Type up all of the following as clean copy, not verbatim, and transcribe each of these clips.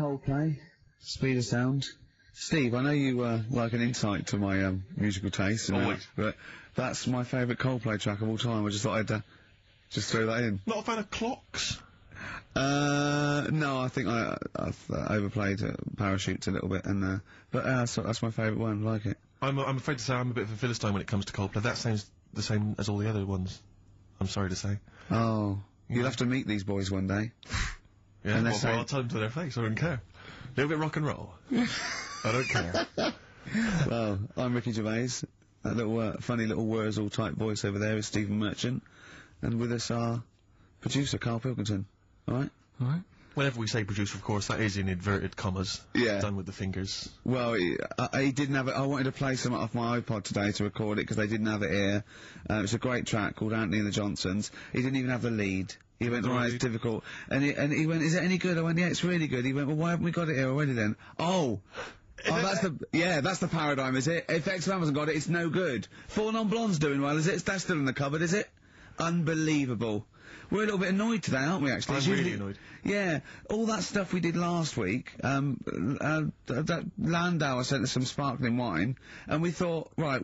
Coldplay, Speed of Sound. Steve, I know you like an insight to my musical taste, but that's my favourite Coldplay track of all time. I just thought I'd just throw that in. Not a fan of Clocks? No, I think I've overplayed Parachutes a little bit, and but that's my favourite one. I like it. I'm afraid to say I'm a bit of a Philistine when it comes to Coldplay. That sounds the same as all the other ones. I'm sorry to say. Oh, you'll have to meet these boys one day. Yeah, well, I'll tell them to their face. I don't care. A little bit rock and roll. I don't care. Well, I'm Ricky Gervais. That little funny little Wurzel type voice over there is Stephen Merchant, and with us our producer Carl Pilkington. All right. All right. Whenever we say producer, of course, that is in inverted commas. Yeah. Done with the fingers. Well, he didn't have it. I wanted to play some off my iPod today to record it because they didn't have it here. It's a great track called Anthony and the Johnsons. He didn't even have the lead. He went, right, it's difficult. And he went, is it any good? I went, yeah, it's really good. He went, well, why haven't we got it here already then? Oh, that's the paradigm, is it? If XFM hasn't got it, it's no good. Four Non-Blondes doing well, is it? That's still in the cupboard, is it? Unbelievable. We're a little bit annoyed today, aren't we, actually? I'm really annoyed. Yeah, all that stuff we did last week, that Landauer sent us some sparkling wine, and we thought, right,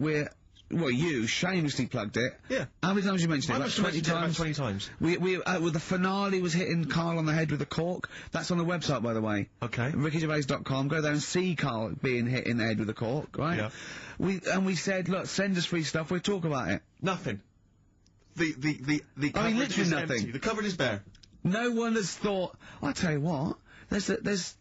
you shamelessly plugged it. Yeah. How many times you mentioned it? Like 20 times? About 20 times. Well, the finale was hitting Carl on the head with a cork. That's on the website, by the way. Okay. RickyGervais.com. Go there and see Carl being hit in the head with a cork, right? Yeah. We said, look, send us free stuff, we'll talk about it. Nothing. The cupboard is empty. The cupboard is bare. No one has thought, I tell you what, there's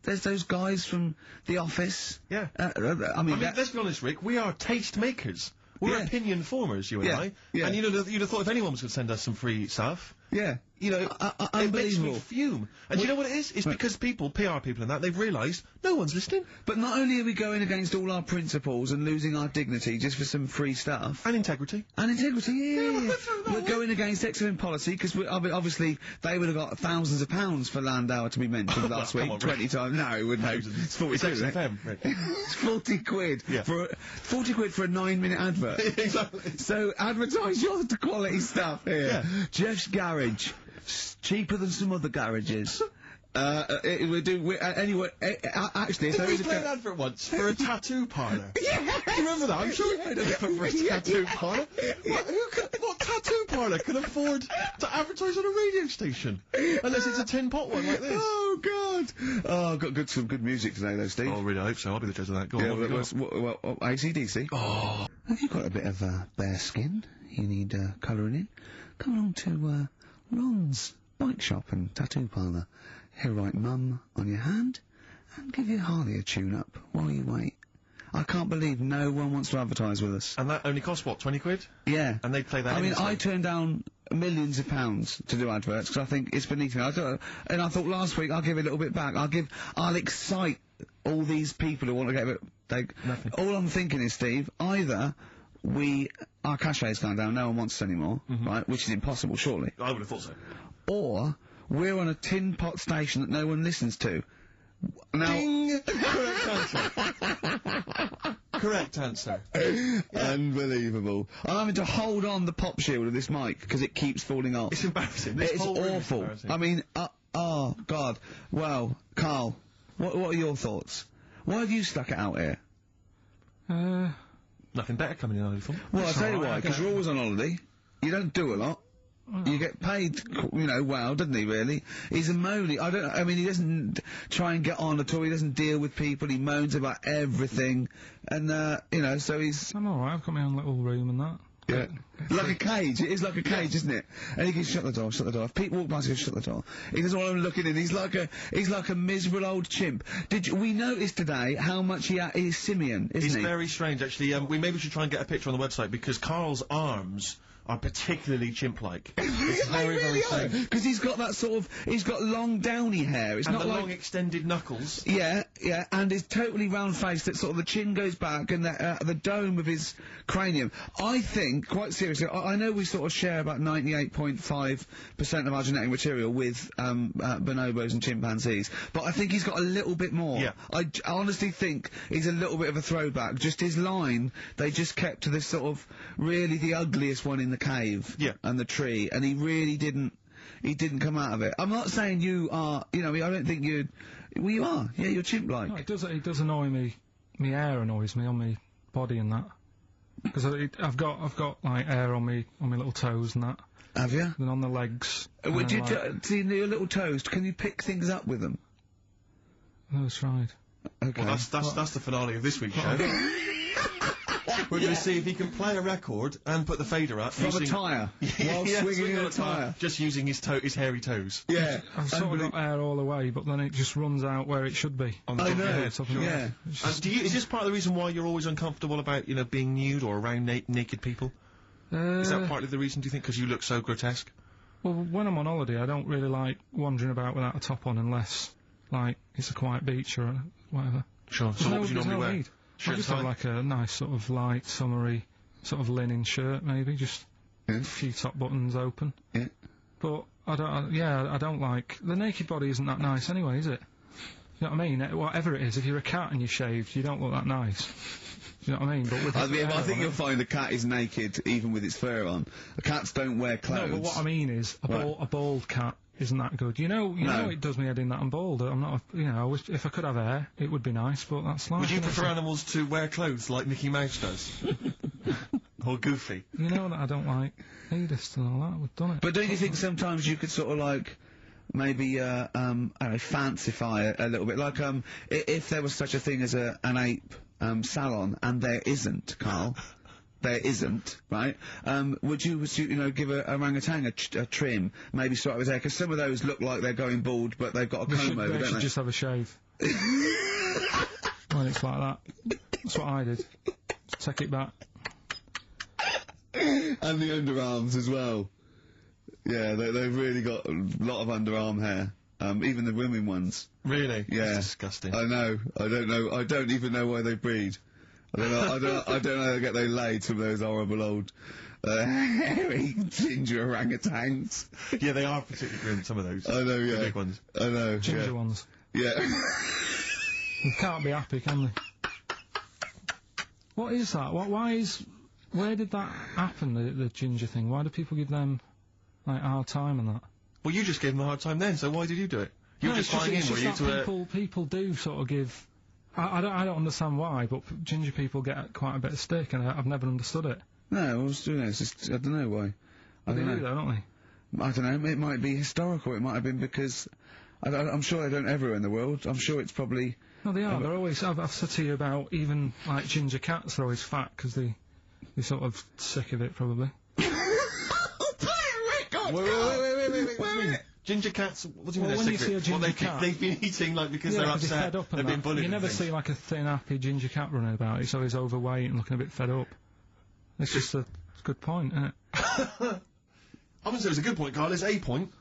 those guys from The Office. Yeah. I mean, let's be honest, Rick, we are taste makers. We're opinion formers, you and I. Yeah. And you'd have thought if anyone was going to send us some free stuff. Yeah. You know, it makes me fume. And you know what it is? It's because PR people and that, they've realised no one's listening. But not only are we going against all our principles and losing our dignity just for some free stuff. And integrity. Yeah. We're going against XFM policy, because obviously they would have got thousands of pounds for Landauer to be mentioned last week. On, 20 times. No, it wouldn't. It's 40 quid, isn't it? It's 40 quid. Yeah. 40 quid for a 9-minute advert. Exactly. So advertise your quality stuff here. Yeah. Jeff's Garage. Cheaper than some other garages. Actually, did we play an advert once for a tattoo parlour? Yeah! Do you remember that? I'm sure we played an advert for a tattoo parlour. What tattoo parlour can afford to advertise on a radio station? Unless it's a tin pot one like this. Oh, God! Oh, got some good music today, though, Steve. Oh, really, I hope so. I'll be the judge of that. Go on, well, AC/DC. Oh. Have you got a bit of, bare skin? You need, colouring in? Come along to, Ron's Bike Shop and Tattoo Parlour. He'll write Mum on your hand and give you Harley a tune-up while you wait. I can't believe no one wants to advertise with us. And that only costs, what, 20 quid? Yeah. And they play that. I mean, I turned down millions of pounds to do adverts because I think it's beneath me. And I thought last week I'll give a little bit back. I'll excite all these people who want to get a bit. Nothing. All I'm thinking is, Steve, either our cachet's gone down, no one wants us anymore, right? Which is impossible, surely. I would have thought so. Or we're on a tin pot station that no one listens to. Now, ding! Correct answer. Correct answer. Yeah. Unbelievable. I'm having to hold on the pop shield of this mic because it keeps falling off. It's embarrassing. It's awful. I mean, oh God. Well, Carl, what are your thoughts? Why have you stuck it out here? Nothing better coming in, I thought. Well, I'll tell you why, because you're always on holiday. You don't do a lot. You get paid, well, doesn't he, really? He's a moaning. I mean, he doesn't try and get on at all. He doesn't deal with people. He moans about everything. And, so he's... I'm alright, I've got my own little room and that. Yeah. Like a cage. It is like a cage, isn't it? And he can shut the door. If people walk past, he can shut the door. He doesn't want them looking in. He's like a miserable old chimp. We noticed today how much he's simian, isn't he? He's very strange, actually. We should try and get a picture on the website, because Carl's arms are particularly chimp-like. It's very, very strange. Because he's got that he's got long downy hair. It's and not the like long extended knuckles. Yeah, and his totally round face that sort of the chin goes back and the dome of his cranium. I think, quite seriously, I know we sort of share about 98.5% of our genetic material with, bonobos and chimpanzees, but I think he's got a little bit more. Yeah. I honestly think he's a little bit of a throwback. Just his line, they just kept to this sort of, really the ugliest one in the cave. Yeah. And the tree, and he really didn't come out of it. I'm not saying you are, I don't think Well, you are. Yeah, you're chimp-like. No, it does annoy me. My hair annoys me on my body and that. Because I've got like hair on my little toes and that. Have you? And on the legs. Would you like, see your little toes? Can you pick things up with them? No, that's right. Okay. Well, that's the finale of this week's show. We're going to see if he can play a record and put the fader up From a tyre. While swinging in a tyre. Just using his hairy toes. Yeah. I've sort of got hair all the way, but then it just runs out where it should be. On the I top of your know. head. Yeah. And is this part of the reason why you're always uncomfortable about, being nude or around naked people? Is that partly the reason, do you think, because you look so grotesque? Well, when I'm on holiday, I don't really like wandering about without a top on unless, like, it's a quiet beach or whatever. Sure. So what would you normally wear? Need. I just have like a nice sort of light, summery, sort of linen shirt, maybe, just a few top buttons open. Yeah. But I don't like the naked body. Isn't that nice anyway, is it? You know what I mean? Whatever it is, if you're a cat and you're shaved, you don't look that nice. You know what I mean? But with I think you'll find a cat is naked even with its fur on. Cats don't wear clothes. No, but what I mean is a bald cat isn't that good. You know it does me head in that I'm bald. I'm not. I wish if I could have hair, it would be nice. But that's life. Would you prefer animals to wear clothes like Mickey Mouse does, or Goofy? You know that I don't like nudist and all that. We've done it. But don't you think sometimes you could sort of like maybe I don't know, fancify it a little bit? Like if there was such a thing as an ape salon, and there isn't, Carl. There isn't, right? Would you give a orangutan a trim, maybe sort of his hair? Because some of those look like they're going bald, but they've got a comb over, they don't should they? just have a shave. When it's like that. That's what I did. Take it back. And the underarms as well. Yeah, they've really got a lot of underarm hair. Even the women ones. Really? Yeah. That's disgusting. I know. I don't know. I don't even know why they breed. I don't know. I don't know how they get those laid. Some of those horrible old hairy ginger orangutans. Yeah, they are particularly grim. Some of those. I know. Yeah. The big ones. I know. Ginger yeah. ones. Yeah. You can't be happy, can they? What is that? Where did that happen, the ginger thing? Why do people give them, like, a hard time and that? Well, you just gave them a hard time then, so why did you do it? You were just flying in, were you, to people do sort of give... I don't understand why, but ginger people get quite a bit of stick, and I've never understood it. No, I was doing it. It's just, I don't know why. I don't know. They do, though, don't they? I don't know. It might be historical. It might have been because... I'm sure they don't everywhere in the world. I'm sure it's probably... No, they are. They're always... I've said to you about even, like, ginger cats, they're always fat, because they're sort of sick of it, probably. Wait a minute. Ginger cats, what do you mean when they're you sick see of a it? ginger Well, cat... they've been eating, like, because they're they're upset, fed up and they've been that. bullied You never see, like, a thin, happy ginger cat running about. It's always overweight and looking a bit fed up. It's just a good point, isn't it? I wouldn't say it's a good point, Carl, it's a point.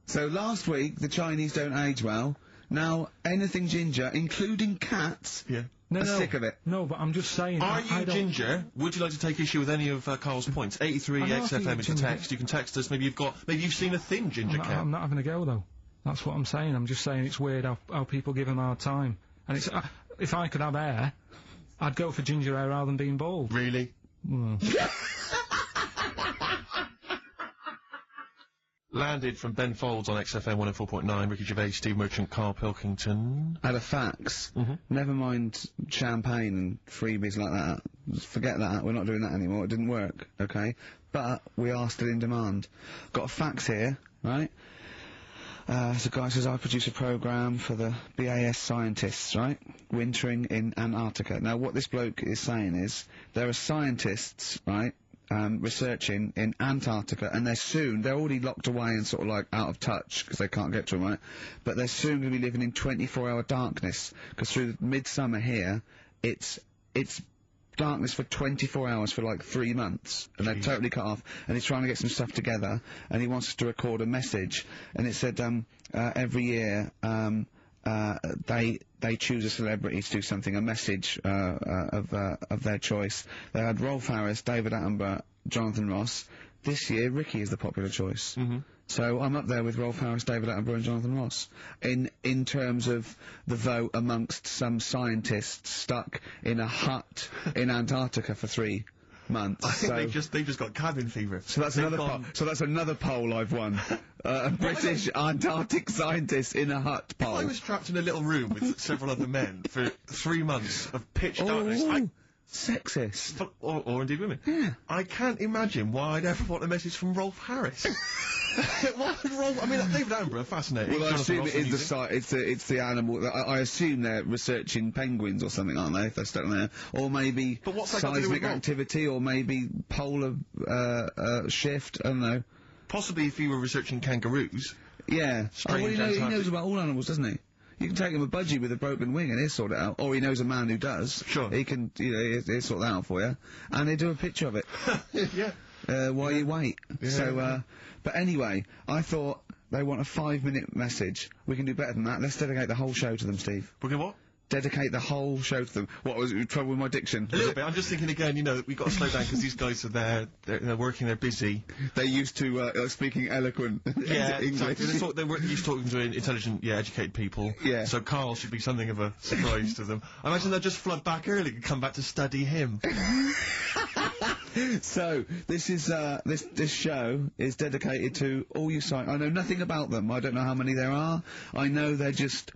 So last week, the Chinese don't age well. Now, anything ginger, including cats, No, are sick of it. No, but I'm just saying... Are I you don't... ginger? Would you like to take issue with any of Carl's points? 83 XFM is the text. You can text us. Maybe you've seen a thin ginger cat. I'm not having a go, though. That's what I'm saying. I'm just saying it's weird how people give them a hard time. And it's... if I could have hair, I'd go for ginger hair rather than being bald. Really? Well. Landed from Ben Folds on XFM 104.9, Ricky Gervais, Steve Merchant, Carl Pilkington. Had a fax. Never mind champagne and freebies like that. Just forget that. We're not doing that anymore. It didn't work, okay? But we are still in demand. Got a fax here, right? So a guy says, I produce a programme for the BAS scientists, right? Wintering in Antarctica. Now, what this bloke is saying is, there are scientists, right? Researching in Antarctica, and they're already locked away and sort of like out of touch because they can't get to them, right? But they're soon going to be living in 24-hour darkness because through midsummer here, it's darkness for 24 hours for like 3 months, and they're totally cut off. And he's trying to get some stuff together, and he wants us to record a message. And it said every year they choose a celebrity to do something, a message of their choice. They had Rolf Harris, David Attenborough, Jonathan Ross. This year, Ricky is the popular choice. So I'm up there with Rolf Harris, David Attenborough and Jonathan Ross in terms of the vote amongst some scientists stuck in a hut in Antarctica for 3 months. I think so they've just got cabin fever. So that's another poll I've won. A British Antarctic scientist in a hut poll. If I was trapped in a little room with several other men for 3 months of pitch darkness, sexist. Or indeed women. Yeah. I can't imagine why I'd ever want a message from Rolf Harris. What would Rolf... I mean, David Attenborough, fascinating. Well, I Jonathan assume Ross it is amusing. it's the animal. I assume they're researching penguins or something, aren't they? If they're stuck there, or maybe But what's that got to do with seismic Rolf? activity, or maybe polar shift. I don't know. Possibly if you were researching kangaroos. Yeah. Well, he Antarctic- knows about all animals, doesn't he? You can take him a budgie with a broken wing and he'll sort it out. Or he knows a man who does. Sure. He can, he'll sort that out for you. And they do a picture of it. Yeah. While you wait. Yeah. So, but anyway, I thought they want a 5-minute message. We can do better than that. Let's dedicate the whole show to them, Steve. We're going what? Dedicate the whole show to them. What was it, trouble with my diction? A little bit. I'm just thinking again, we've got to slow down because these guys are there, they're working, they're busy. They're used to speaking eloquent Yeah, English. exactly. They're used to talking to intelligent, educated people. Yeah. So Carl should be something of a surprise to them. I imagine they'll just flood back early and come back to study him. So this is this show is dedicated to all you science. I know nothing about them. I don't know how many there are. I know they're just,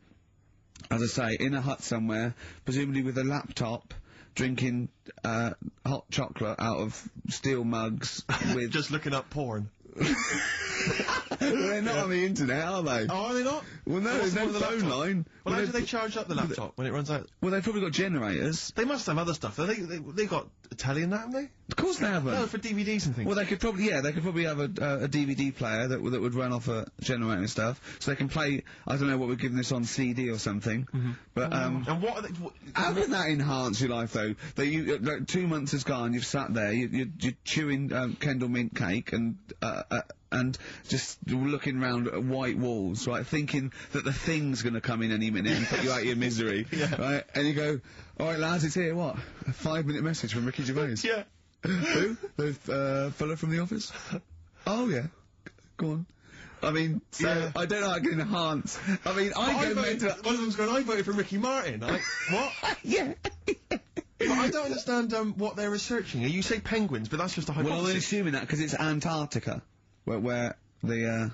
as I say, in a hut somewhere, presumably with a laptop, drinking hot chocolate out of steel mugs with. Just looking up porn. They're not on the internet, are they? Oh, are they not? Well, no, What's there's no the phone laptop? line. Well, how do they charge up the laptop when it runs out? Well, they've probably got generators. They must have other stuff. They got a telly and that, haven't they? Of course they haven't. No, for DVDs and things. Well, they could probably have a DVD player that would run off a generator and stuff, so they can play. I don't know what we're giving this on CD or something, but and what are they? how can that enhance your life though? That like 2 months has gone, you've sat there, you're chewing Kendall mint cake and just looking round at white walls, right, thinking that the Thing's going to come in any minute and put you out of your misery, right? And you go, all right, lads, it's here. What? A 5-minute message from Ricky Gervais. Yeah. Who? The fella from The Office? Oh, yeah. Go on. I mean, so, Yeah. I don't know how I can enhance. I mean, I go mental. One of them's going, I voted for Ricky Martin. What? Yeah. But I don't understand what they're researching. You say penguins, but that's just a Well, hypothesis. I'm assuming that because it's Antarctica, where the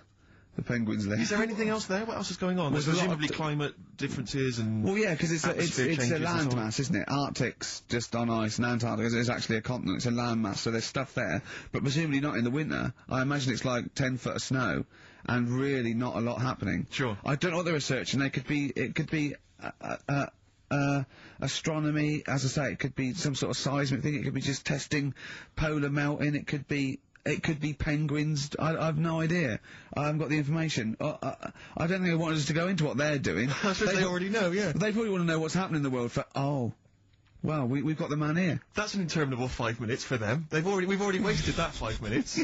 penguins live. Is there anything else there? What else is going on? There's there's a lot of presumably climate differences and... Well, yeah, because it's a atmosphere changes and so on. landmass, isn't it? Arctic's just on ice, and Antarctica is actually a continent. It's a landmass, so there's stuff there, but presumably not in the winter. I imagine it's like 10 foot of snow, and really not a lot happening. Sure. I don't know what they're researching. It could be astronomy, as I say. It could be some sort of seismic thing. It could be just testing polar melting. It could be penguins. I have no idea. I haven't got the information. I don't think they wanted us to go into what they're doing. I suppose they already know, yeah. They probably want to know what's happening in the world for, well, we've got the man here. That's an interminable 5 minutes for them. We've already wasted that 5 minutes.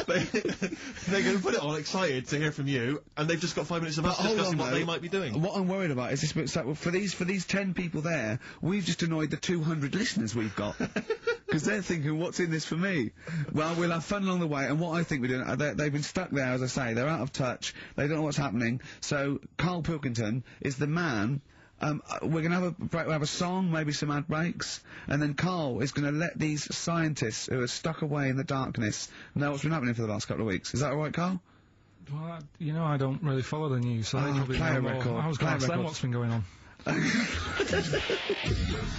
They're going to put it all excited to hear from you, and they've just got 5 minutes of us discussing what they might be doing. What I'm worried about is this bit, so for these 10 people there, we've just annoyed the 200 listeners we've got. Because they're thinking, what's in this for me? Well, we'll have fun along the way, and what I think we're doing, they've been stuck there, as I say, they're out of touch, they don't know what's happening, so Carl Pilkington is the man. We're going to have a break, we'll have a song, maybe some ad breaks, and then Carl is going to let these scientists who are stuck away in the darkness know what's been happening for the last couple of weeks. Is that alright, Carl? Well, I don't really follow the news, so they probably play know a more. record. I was Play going a to ask them record. what's been going on.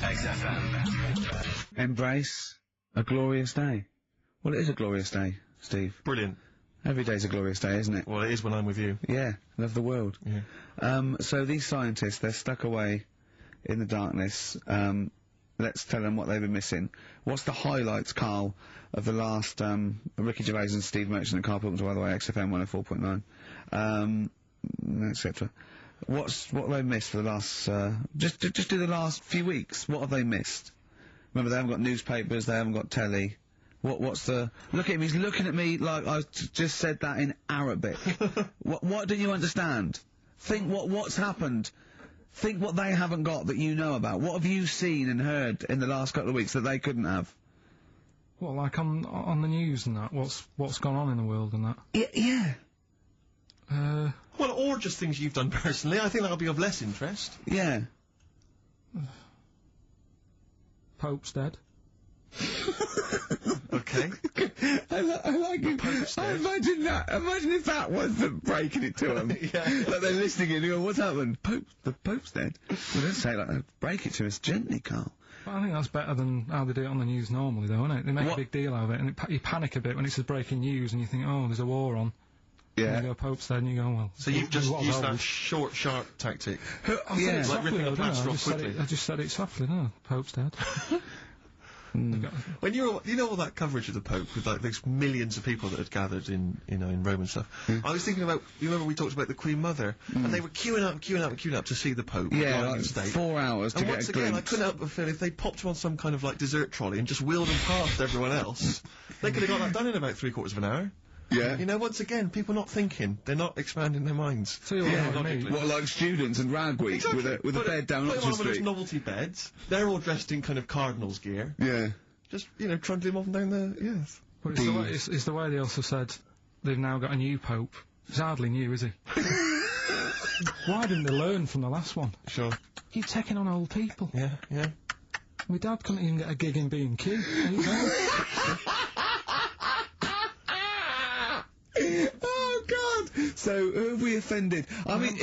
XFM. Embrace a glorious day. Well, it is a glorious day, Steve. Brilliant. Every day's a glorious day, isn't it? Well, it is when I'm with you. Yeah, love the world. Yeah. So these scientists, they're stuck away in the darkness. Let's tell them what they've been missing. What's the highlights, Carl, of the last, Ricky Gervais and Steve Merchant and Carl Pilkington, by the way, XFM 104.9, etc. What have they missed for the last, just do the last few weeks. What have they missed? Remember, they haven't got newspapers, they haven't got telly. What's the... Look at him, he's looking at me like I just said that in Arabic. What do you understand? Think what's happened. Think what they haven't got that you know about. What have you seen and heard in the last couple of weeks that they couldn't have? Well, like on the news and that, what's gone on in the world and that? Yeah. Well, or just things you've done personally. I think that'll be of less interest. Yeah. Pope's dead. Okay. I like it. I imagine that. Imagine if that was them breaking it to them. Yeah. Like they're listening and you go, what's happened? The Pope's dead. Well, don't say it like that. Break it to us gently, Carl. But I think that's better than how they do it on the news normally, though, isn't it? They make a big deal out of it, and you panic a bit when it says breaking news, and you think, oh, there's a war on. Yeah. And you go, Pope's dead, and you go, well... So you've just used that short, sharp tactic. Yeah. Like ripping a plaster off quickly. I just said it softly, no, Pope's dead. When you know all that coverage of the Pope with like those millions of people that had gathered in Rome and stuff. I was thinking about, you remember we talked about the Queen Mother, and they were queuing up to see the Pope. Yeah, lying like in state. 4 hours to And get once a again, I glimpse. couldn't help but feel if they popped him on some kind of like dessert trolley and just wheeled him past everyone else, they could have got that done in about 3/4 of an hour. Yeah. You know, once again, people not thinking, they're not expanding their minds. So you're Yeah, what I mean. what, like students and rag week Exactly. with a bed down Put him on Oxford one of those Street? novelty beds. They're all dressed in kind of cardinal's gear. Yeah. Just, trundling him off and down the, yes. But it's the way they also said they've now got a new Pope. He's hardly new, is he? Why didn't they learn from the last one? Sure. You're taking on old people. Yeah. My dad couldn't even get a gig in B&Q. There you go. Oh God! So who have we offended? I mean,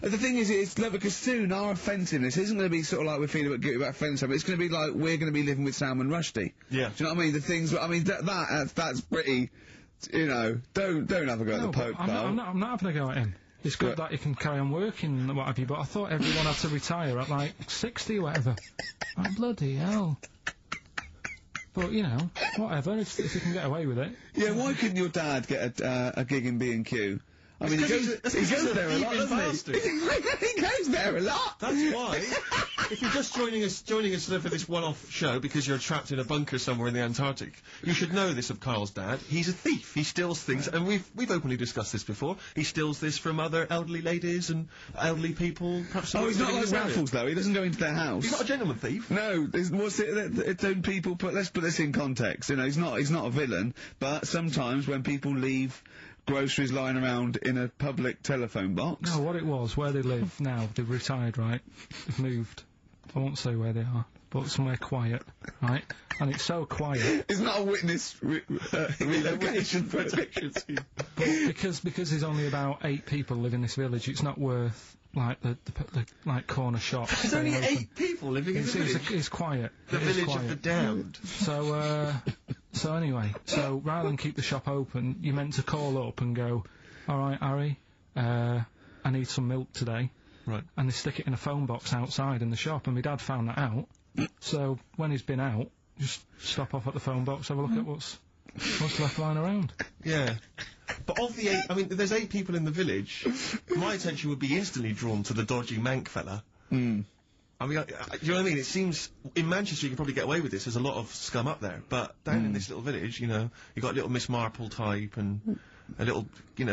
the thing is, it's like, because soon our offensiveness isn't going to be sort of like we're feeling guilty about offending someone. It's going to be like we're going to be living with Salman Rushdie. Yeah. Do you know what I mean? The things. I mean, that's pretty. Don't have a go at the Pope. I'm not having a go at him. It's good that he can carry on working and what have you, but I thought everyone had to retire at like 60 or whatever. Oh, bloody hell. But, whatever, if you can get away with it. Yeah, why couldn't your dad get a gig in B&Q? I mean, he goes there a lot, doesn't he? He goes there a lot. That's why, if you're just joining us for this one-off show because you're trapped in a bunker somewhere in the Antarctic, you should know this of Carl's dad. He's a thief. He steals things, and we've openly discussed this before. He steals this from other elderly ladies and elderly people. Perhaps Oh, he's not like Raffles, though. He doesn't go into their house. He's not a gentleman thief. No, what's it? People let's put this in context. He's not a villain, but sometimes when people leave groceries lying around in a public telephone box. No, what it was, where they live now, they've retired, right? They've moved. I won't say where they are, but somewhere quiet, right? And it's so quiet. It's not a witness relocation protection scheme. But because there's only about 8 people live in this village, it's not worth like the like corner shop. There's only 8 people living in the village. It's quiet. The village of the damned. So anyway, rather than keep the shop open, you're meant to call up and go, all right, Harry, I need some milk today. Right. And they stick it in a phone box outside in the shop, and my dad found that out. So when he's been out, just stop off at the phone box, have a look at what's left lying around. Yeah. But of the 8, I mean, there's 8 people in the village. My attention would be instantly drawn to the dodgy Manc fella. I mean, do you know what I mean? It seems, in Manchester you can probably get away with this, there's a lot of scum up there, but down in this little village, you got a little Miss Marple type and a little,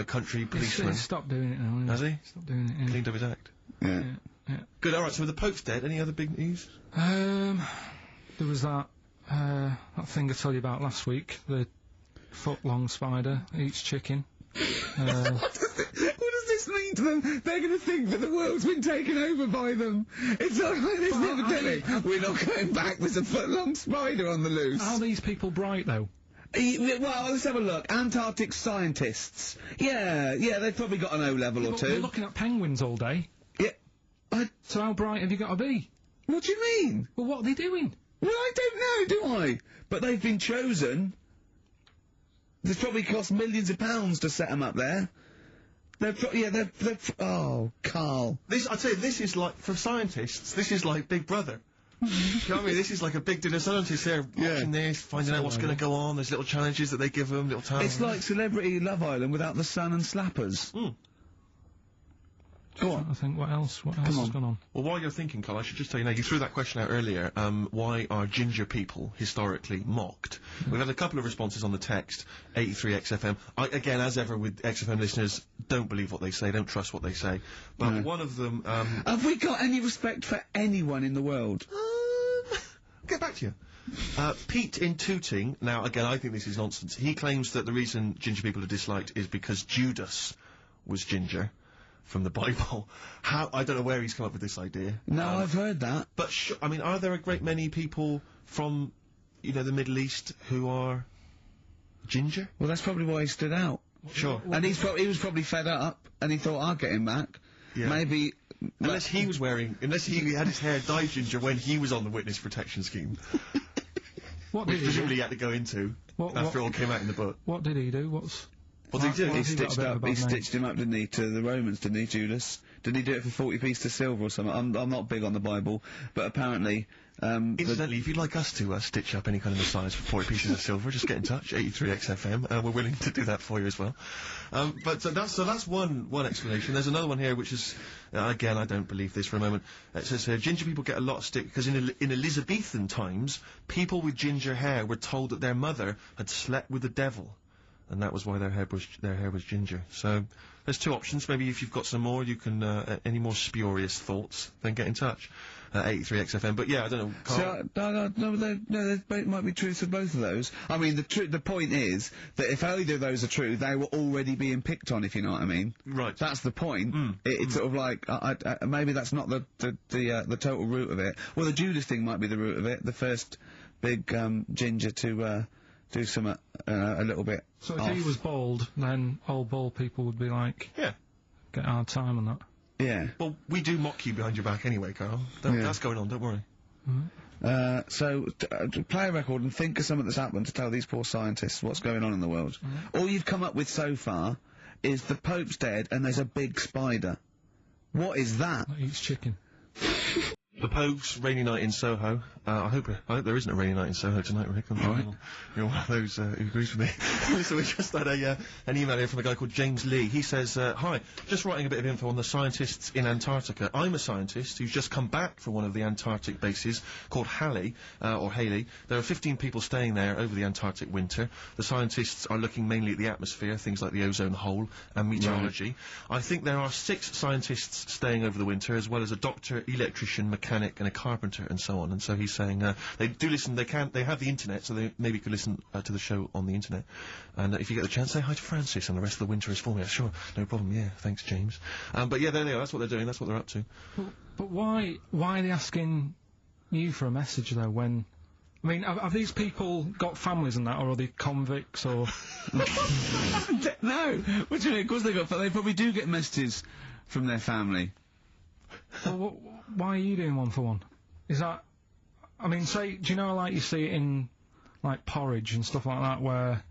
country policeman. He's stopped doing it now, Has he? Stopped doing it, yeah. Cleaned up his act. Yeah. Good, alright, so the Pope's dead, any other big news? There was that thing I told you about last week, the foot-long spider eats chicken. What does this mean to them? They're going to think that the world's been taken over by them. It's not like this epidemic. We're not going back. There's a foot-long spider on the loose. Are these people bright, though? Well, let's have a look. Antarctic scientists. Yeah, they've probably got an O-level or 2. We're looking at penguins all day. Yeah. So how bright have you got to be? What do you mean? Well, what are they doing? Well, I don't know, do I? But they've been chosen. It's probably cost millions of pounds to set them up there. Oh, Carl. I'd say this is like, for scientists, this is like Big Brother. Do you know what I mean? This is like a big dinner. Scientists there watching this, finding out what's going to go on. There's little challenges that they give them, little tasks. It's like Celebrity Love Island without the sun and slappers. Go on. I think what else has gone on? Well, while you're thinking, Carl, I should just tell you now, you threw that question out earlier, why are ginger people historically mocked? We've had a couple of responses on the text, 83XFM. Again, as ever with XFM listeners, don't believe what they say, don't trust what they say. But one of them... Have we got any respect for anyone in the world? Get back to you. Pete in Tooting, now again I think this is nonsense, he claims that the reason ginger people are disliked is because Judas was ginger. From the Bible. I don't know where he's come up with this idea. No, I've heard that. But I mean, are there a great many people from you know, the Middle East who are ginger? Well, that's probably why he stood out. Sure. And he was probably fed up, and he thought, I'll get him back. Yeah. Maybe... Unless he had his hair dyed ginger when he was on the witness protection scheme. What Which did he presumably do? he had to go into after it all came out in the book. What did he do? What did he do? He stitched him up, didn't he, to the Romans, didn't he, Judas? Didn't he do it for 40 pieces of silver or something? I'm not big on the Bible, but apparently... Incidentally, if you'd like us to stitch up any kind of Messiahs for 40 pieces of silver, just get in touch, 83XFM, we're willing to do that for you as well. That's one explanation. There's another one here which is, again, I don't believe this for a moment. It says here, ginger people get a lot of stick because in Elizabethan times, people with ginger hair were told that their mother had slept with the devil. And that was why their hair was ginger. So, there's two options. Maybe if you've got some more, you can, any more spurious thoughts, then get in touch. 83XFM. But yeah, I don't know. So, there might be truth of both of those. I mean, the point is that if either of those are true, they were already being picked on, if you know what I mean. Right. That's the point. It's sort of like, maybe that's not the total root of it. Well, the Judas thing might be the root of it. The first big, ginger to, do something, a little bit So if off. he was bald, then old bald people would be like... Yeah. Get a hard time on that. Yeah. Well, we do mock you behind your back anyway, Carl. That's going on, don't worry. So, play a record and think of something that's happened to tell these poor scientists what's going on in the world. All you've come up with so far is the Pope's dead and there's a big spider. What is that? That eats chicken. The Pogues, rainy night in Soho. I hope there isn't a rainy night in Soho tonight, Rick. You're one of those who agrees with me. So we just had an email here from a guy called James Lee. He says, hi, just writing a bit of info on the scientists in Antarctica. I'm a scientist who's just come back from one of the Antarctic bases called Halley, or Haley. There are 15 people staying there over the Antarctic winter. The scientists are looking mainly at the atmosphere, things like the ozone hole and meteorology. Right. I think there are 6 scientists staying over the winter, as well as a doctor, electrician, mechanic and a carpenter and so on. And so he's saying they do listen, they have the internet, so they maybe could listen to the show on the internet. And if you get the chance, say hi to Francis and the rest of the winter is for me. Sure, no problem, yeah, thanks James. But yeah, there they are, that's what they're doing, that's what they're up to. But why are they asking you for a message though when... I mean, have these people got families and that, or are they convicts, or... No! What do you mean? Of course they probably do get messages from their family. Well, why are you doing one for one? Is that... I mean, say, do you know, like, you see it in, like, Porridge and stuff like that, where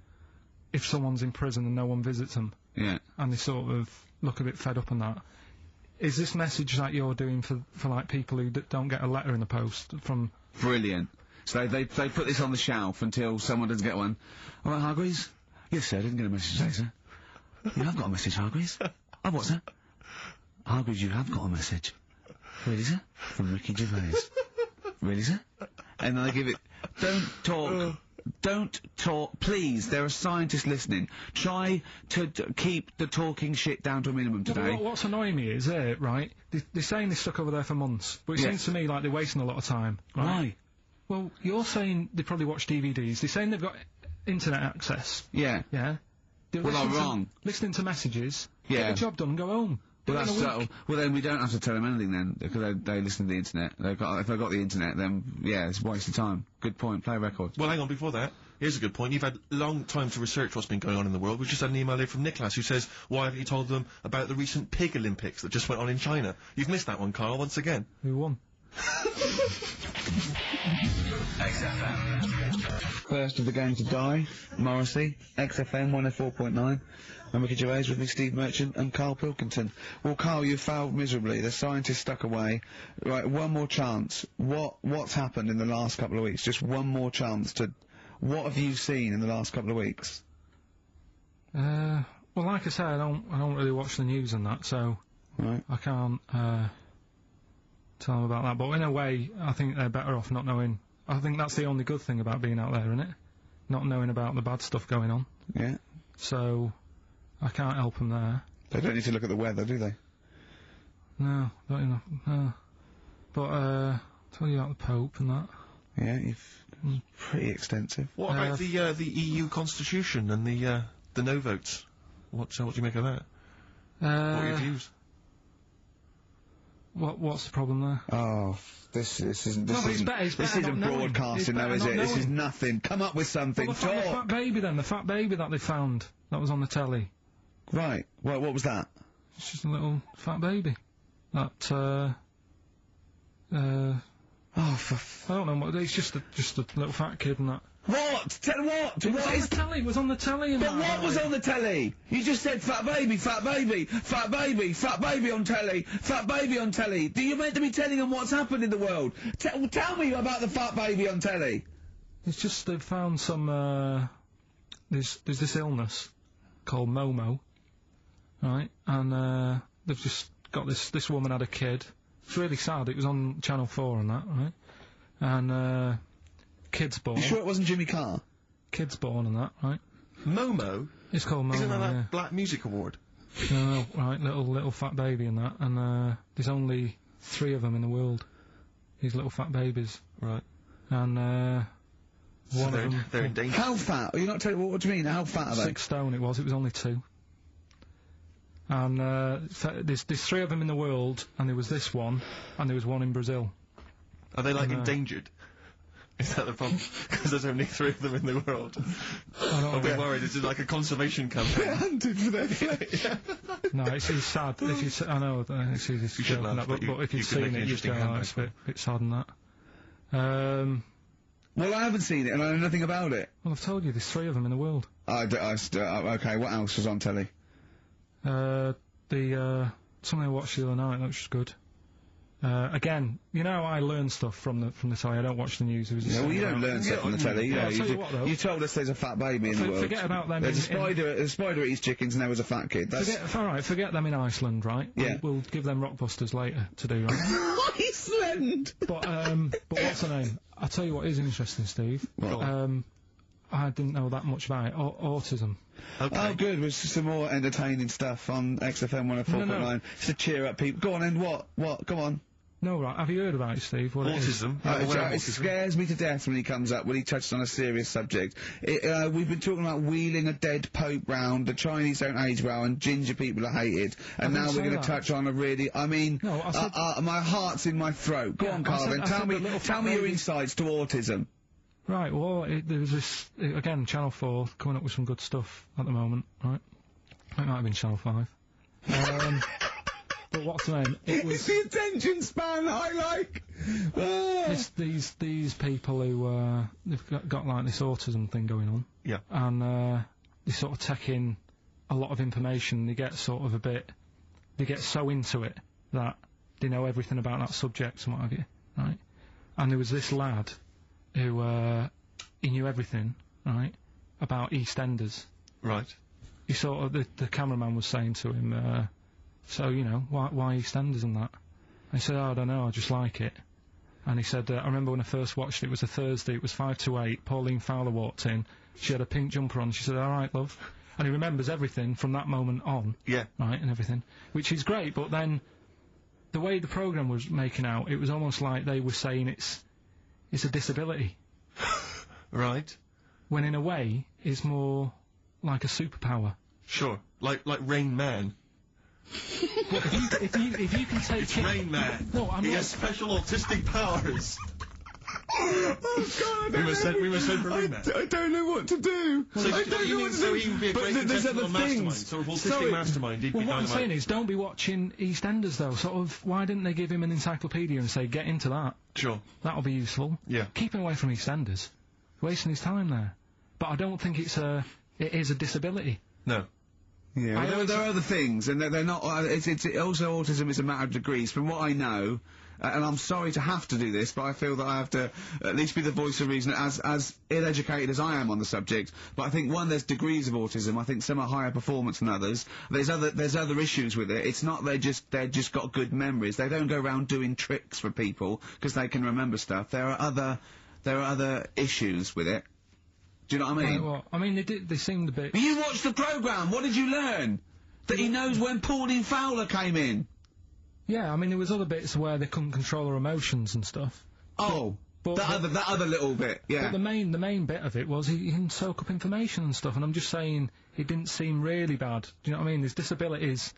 if someone's in prison and no one visits them... Yeah. And they sort of look a bit fed up and that... Is this message that you're doing for like, people who don't get a letter in the post from... Brilliant. So they put this on the shelf until someone doesn't get one. All right, Hargreaves? Yes, sir, I didn't get a message today, sir. Yeah, I've got a message, Hargreaves. Oh, what's that? Hargreaves, you have got a message. Really, sir? From Ricky Gervais. Really, sir? And then they give it... Don't talk, please. There are scientists listening. Try to keep the talking shit down to a minimum today. Well, what's annoying me is, right, they're saying they're stuck over there for months, but it seems to me like they're wasting a lot of time. Right? Why? Well, you're saying they probably watch DVDs. They're saying they've got internet access. Yeah. Yeah? Well, I'm wrong. Listening to messages. Yeah. Get the job done and go home. Well, that's well, then we don't have to tell them anything then, because they listen to the internet. If they've got the internet, then, yeah, it's a waste of time. Good point. Play a record. Well, hang on, before that, here's a good point. You've had long time to research what's been going on in the world. We've just had an email here from Nicholas who says, why haven't you told them about the recent Pig Olympics that just went on in China? You've missed that one, Carl, once again. Who won? XFM. First of the game to die, Morrissey, XFM 104.9. I'm Ricky Gervais with me, Steve Merchant and Carl Pilkington. Well, Carl, you failed miserably. The scientists stuck away. Right, one more chance. What's happened in the last couple of weeks? Just one more chance to... What have you seen in the last couple of weeks? Well, like I say, I don't really watch the news and that, so... Right. I can't, tell them about that. But in a way, I think they're better off not knowing... I think that's the only good thing about being out there, isn't it? Not knowing about the bad stuff going on. Yeah. So... I can't help them there. They don't need to look at the weather, do they? No, not enough. No. But, tell you about the Pope and that. Yeah, pretty extensive. What about the EU Constitution and the no votes? What do you make of that? What are your views? What's the problem there? Oh, this isn't but it's better broadcasting though, is it? This is nothing. Come up with something. Well, the fat baby then, the fat baby that they found, that was on the telly. Right. Well, what was that? It's just a little fat baby. That, I don't know what, it's just a little fat kid and that. What? What? It was on the telly, it was on the telly and But what was on the telly? You just said fat baby, fat baby, fat baby, fat baby on telly, fat baby on telly. You're meant to be telling them what's happened in the world. Tell me about the fat baby on telly. It's just they've found some, there's this illness called Momo, right? And, they've just got this woman had a kid. It's really sad, it was on Channel 4 and that, right? And, kid's born. You sure it wasn't Jimmy Carr? Kid's born and that, right? Momo? It's called Momo, Isn't that yeah. that Black Music Award? No, right, little fat baby and that, and, there's only 3 of them in the world. These little fat babies. Right. And, So one of them... they're in danger. How fat? Are you not telling what do you mean? How fat are they? 6 stone it was only 2. And, there's 3 of them in the world, and there was this one, and there was one in Brazil. Are they, like, endangered? Is that the problem? Because there's only 3 of them in the world. I'll be worried. This is like a conservation campaign. Hunted for their flesh. No, it's sad. If you, I know, it's easy to joke and that, but if you've seen it, you'd go, oh, it's a bit sad and that. Well, I haven't seen it, and I know nothing about it. Well, I've told you, there's 3 of them in the world. Okay, what else was on telly? Something I watched the other night, that was good. Again, you know, I learn stuff from the telly. I don't watch the news. Well, you don't learn stuff from the telly. I'll tell you what, though. You told us there's a fat baby in the world. Forget about them. There's a spider eats chickens, and there was a fat kid. Forget them in Iceland, right? Yeah. We'll give them Rockbusters later to do, right? Iceland! But what's her name? I'll tell you what is interesting, Steve. I didn't know that much about it. Autism. Okay. Oh, good. There's some more entertaining stuff on XFM 104.9. No. Just to cheer up people. Go on, and what? Come on. No, right. Have you heard about it, Steve? What Autism? It scares me to death when he comes up, when he touches on a serious subject. We've been talking about wheeling a dead pope round, the Chinese don't age well, and ginger people are hated, and now we're going to touch on a really, my heart's in my throat. Go on, Carvin, tell me your insights to autism. Right, well, there was this, again, Channel 4 coming up with some good stuff at the moment, right? It might have been Channel 5. But what's the name? It's the attention span I like! These people who, they've got like this autism thing going on. Yeah. And, they sort of take in a lot of information, they get sort of they get so into it that they know everything about that subject and what have you, right? And there was this lad who, he knew everything, right, about EastEnders. Right. He sort of, the cameraman was saying to him, so, you know, why EastEnders and that? And he said, oh, I don't know, I just like it. And he said, I remember when I first watched it was a Thursday, it was 5 to 8, Pauline Fowler walked in, she had a pink jumper on, she said, alright, love. And he remembers everything from that moment on. Yeah. Right, and everything. Which is great, but then, the way the programme was making out, it was almost like they were saying it's a disability. Right. When in a way, it's more like a superpower. Sure. Like Rain Man. Well, if you can take It's Rain Man. No, He has special autistic powers. Oh, God, we must send for Rain Man. I don't know what to do. So he would be a great contestant on Mastermind, sort of autistic mastermind. He'd be what I'm saying is, don't be watching EastEnders though. Sort of, why didn't they give him an encyclopedia and say, get into that? Sure. That'll be useful. Yeah. Keep him away from EastEnders. Wasting his time there. But I don't think it is a disability. No. Yeah, well, there are other things, and they're not. It's also autism is a matter of degrees. From what I know, and I'm sorry to have to do this, but I feel that I have to at least be the voice of reason, as ill-educated as I am on the subject. But I think there's degrees of autism. I think some are higher performance than others. There's other issues with it. It's not they're just got good memories. They don't go around doing tricks for people because they can remember stuff. There are other issues with it. Do you know what I mean? Well, I mean, they seemed a bit... But you watched the programme, what did you learn? That he knows when Pauline Fowler came in? Yeah, I mean, there was other bits where they couldn't control her emotions and stuff. Oh, that other little bit, yeah. But the main bit of it was he can soak up information and stuff, and I'm just saying, it didn't seem really bad. Do you know what I mean? There's disabilities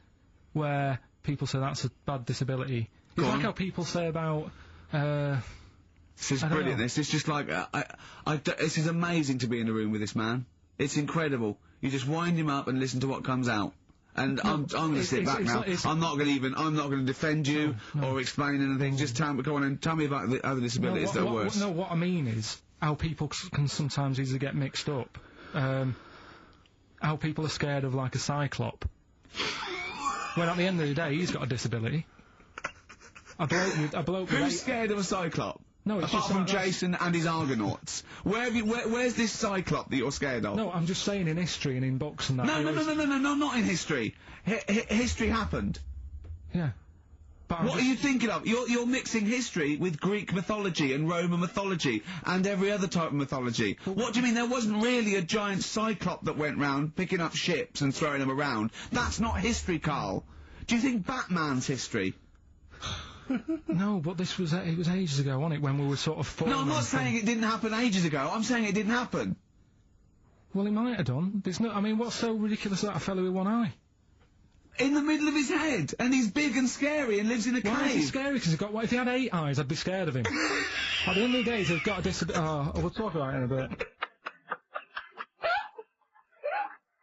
where people say that's a bad disability, It's like how people say about, This is brilliant. This is just like, this is amazing to be in a room with this man. It's incredible. You just wind him up and listen to what comes out. And I'm going to sit back now. I'm not going to defend you or explain anything. Just go on and tell me about the other disabilities that are worse. No, what I mean is how people can sometimes easily get mixed up. How people are scared of like a cyclop. When at the end of the day, he's got a disability. A bloke with Who's scared of a cyclop? No, it's apart just from Jason and his Argonauts. Where's this cyclop that you're scared of? No, I'm just saying in history and in books and that. No, not in history. History happened. Yeah. But what are you thinking of? You're mixing history with Greek mythology and Roman mythology and every other type of mythology. What do you mean there wasn't really a giant cyclop that went round picking up ships and throwing them around? That's not history, Carl. Do you think Batman's history? No, but it was ages ago, wasn't it, when we were sort of... No, I'm not saying it didn't happen ages ago. I'm saying it didn't happen. Well, it might have done. There's no... I mean, what's so ridiculous about a fellow with one eye? In the middle of his head, and he's big and scary and lives in a cave. Why is he scary? Because what if he had 8 eyes, I'd be scared of him. At the end of the day, he's got a disability... Oh, we'll talk about it in a bit.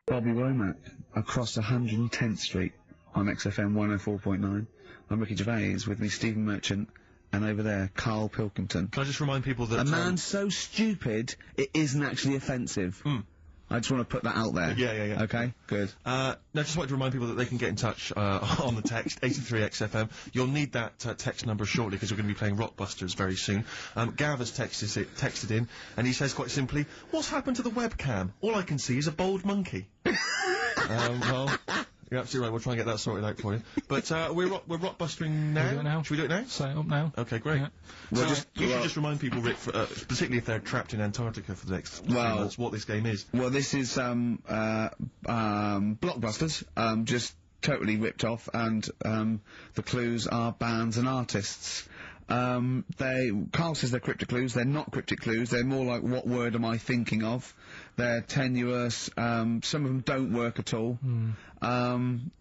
Bobby Womack, across 110th Street on XFM 104.9. I'm Ricky Gervais, with me Stephen Merchant, and over there, Carl Pilkington. Can I just remind people that... A man so stupid, it isn't actually offensive. I just want to put that out there. Yeah. Okay, good. No, just wanted to remind people that they can get in touch on the text, 83XFM. You'll need that text number shortly, because we're going to be playing Rockbusters very soon. Gav has texted in, and he says quite simply, "What's happened to the webcam? All I can see is a bald monkey." Well... You're absolutely right, we'll try and get that sorted out for you. But, we're rockbustering now? Should we do it now? Should we do it now? Set it up now. Okay, great. Yeah. Well, you should just remind people, Rick, particularly if they're trapped in Antarctica for the next 3 months, what this game is. Well, this is, Blockbusters, just totally ripped off, and, the clues are bands and artists. Carl says they're cryptic clues. They're not cryptic clues. They're more like, what word am I thinking of? They're tenuous. Some of them don't work at all.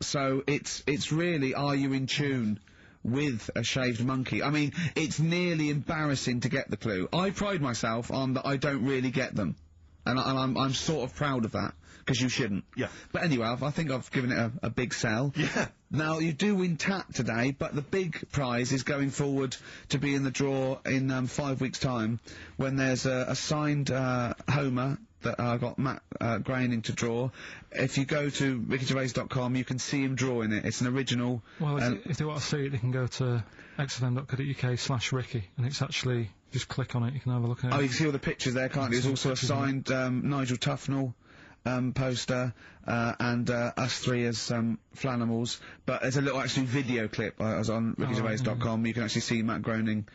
So it's really, are you in tune with a shaved monkey? I mean, it's nearly embarrassing to get the clue. I pride myself on that I don't really get them. And I'm sort of proud of that, because you shouldn't. Yeah. But anyway, I think I've given it a big sell. Yeah. Now, you do win TAT today, but the big prize is going forward to be in the draw in 5 weeks' time, when there's a signed Homer that I got Matt Groening to draw. If you go to rickygervais.com, you can see him drawing it. It's an original. Well, if they want to see it, they can go to xfm.co.uk/Ricky, and it's actually, just click on it, you can have a look at it. Oh, you can see all the pictures there, can't you? There's also a signed Nigel Tufnell poster, and us three as Flanimals, but there's a little actually video clip. I was on rickygervais.com. You can actually see Matt Groening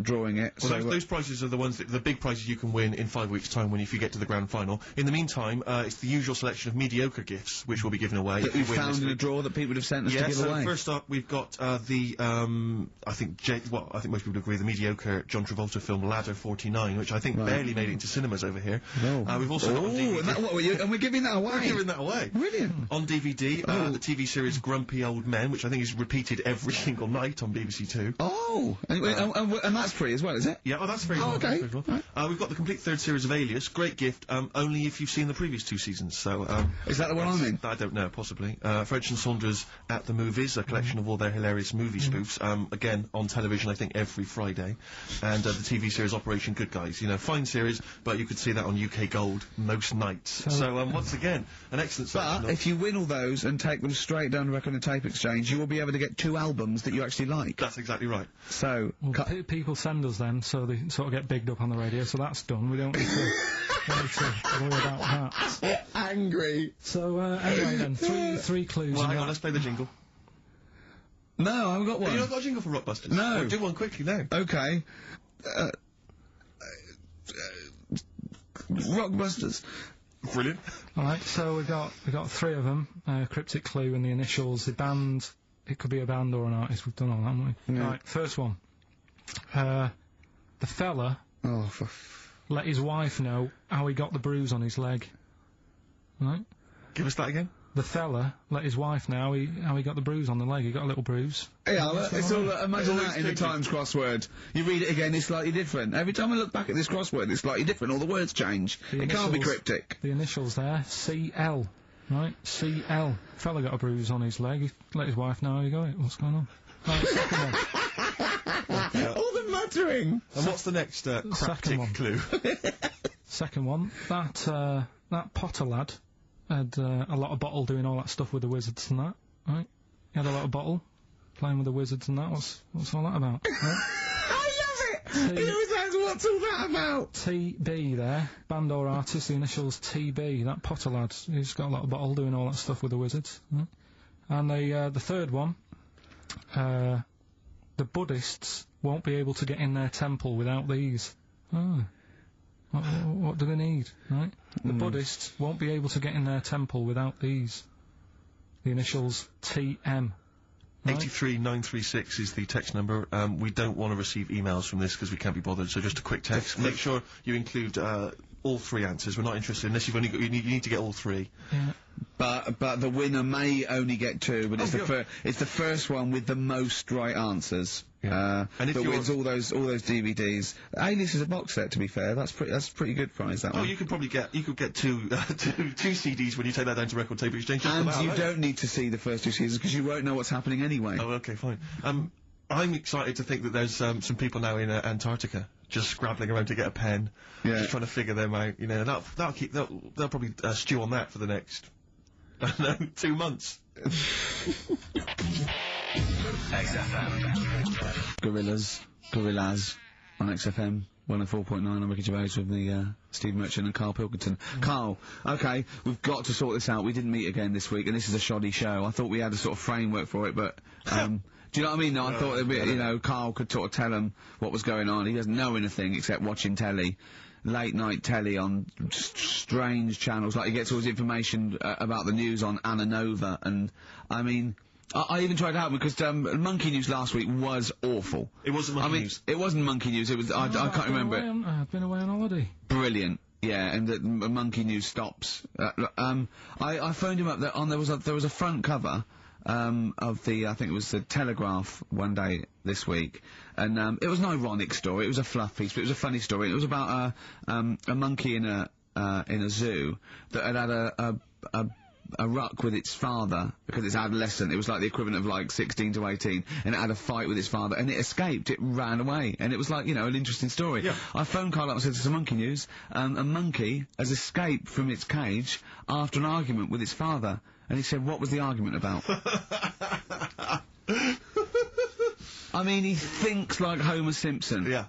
drawing it. Well, so those prizes are the ones the big prizes you can win in 5 weeks' time if you get to the grand final. In the meantime, it's the usual selection of mediocre gifts which will be given away. That we've found in a drawer that people would have sent us to give away. So first up, we've got I think most people agree, the mediocre John Travolta film Ladder 49, which I think barely made it into cinemas over here. We've also got on DVD. And we're giving that away. We're giving that away. Brilliant. On DVD, the TV series Grumpy Old Men, which I think is repeated every single night on BBC Two. Oh, and that's free as well, is it? Yeah, that's free. Oh, okay. We've got the complete third series of Alias. Great gift, only if you've seen the previous 2 seasons. So, is that the one I'm in? I don't know, possibly. French and Saunders at the Movies, a collection of all their hilarious movie spoofs. Again, on television, I think, every Friday. And the TV series Operation Good Guys. You know, fine series, but you could see that on UK Gold most nights. So, once again, an excellent selection. But if you win all those and take them straight down to Record and Tape Exchange, you will be able to get 2 albums that you actually like. That's exactly right. So, people send us them, so they sort of get bigged up on the radio, so that's done. We don't need to, worry about that. So angry. So, anyway then, three clues. Well, hang on, let's play the jingle. No, I haven't got one. You not got a jingle for Rockbusters? No. Well, do one quickly now. Okay. Rockbusters. Brilliant. Alright, so we got 3 of them. Cryptic clue and the initials, the band, it could be a band or an artist, we've done all that, haven't we? Yeah. Right, first one. The fella let his wife know how he got the bruise on his leg. Right? Give us that again. the fella let his wife know how he got the bruise on the leg. He got a little bruise. Yeah, it's all, imagine that in the Times crossword. You read it again, it's slightly different. Every time I look back at this crossword, it's slightly different. All the words change. It can't be cryptic. The initials there, CL. Right, CL. Fella got a bruise on his leg. He let his wife know how he got it. What's going on? Right, second one. All the muttering. And what's the next cryptic clue? Second one. That Potter lad had a lot of bottle doing all that stuff with the wizards and that. Right? He had a lot of bottle playing with the wizards and that. What's all that about? Right? I love it! What's all that about? TB there, band or artist, the initials TB, that Potter lad, he's got a lot of bottle doing all that stuff with the wizards. Right? And the third one, the Buddhists won't be able to get in their temple without these. Oh. What do they need, right? The Buddhists won't be able to get in their temple without these. The initials TM. Right? 83936 is the text number. We don't want to receive emails from this because we can't be bothered, so just a quick text. Make sure you include all three answers. We're not interested unless you've only got, you need to get all three. Yeah. But the winner may only get two, but it's the first one with the most right answers. Yeah. And if that wins all those DVDs. Alias is a box set, to be fair. That's pretty good prize, that one. Oh, you could probably get two CDs when you take that down to Record Tape Exchange. And you don't need to see the first two seasons because you won't know what's happening anyway. Oh, okay, fine. I'm excited to think that there's some people now in Antarctica just scrabbling around to get a pen, just trying to figure them out. You know, they'll probably stew on that for the next, I don't know, 2 months. XFM. Gorillas on XFM 104.9 on Ricky Gervais with the Steve Merchant and Carl Pilkington. Carl, okay, we've got to sort this out. We didn't meet again this week, and this is a shoddy show. I thought we had a sort of framework for it, but do you know what I mean? No, I thought Carl could sort of tell him what was going on. He doesn't know anything except watching telly. Late night telly on strange channels, like he gets all his information about the news on Anna Nova, and I mean, I even tried to help him because Monkey News last week was awful. It wasn't Monkey News. It wasn't Monkey News. It was I can't remember it. I've been away on holiday. Brilliant. Yeah, and the Monkey News stops. I phoned him up. There was a front cover of the, I think it was the Telegraph one day this week, and it was an ironic story. It was a fluff piece, but it was a funny story. It was about a monkey in a zoo that had a ruck with its father because it's adolescent. It was like the equivalent of like 16 to 18, and it had a fight with its father, and it escaped. It ran away, and it was like, you know, an interesting story. Yeah. I phoned Carl up and said, "This is Monkey News. A monkey has escaped from its cage after an argument with its father." And he said, "What was the argument about?" I mean, he thinks like Homer Simpson. Yeah.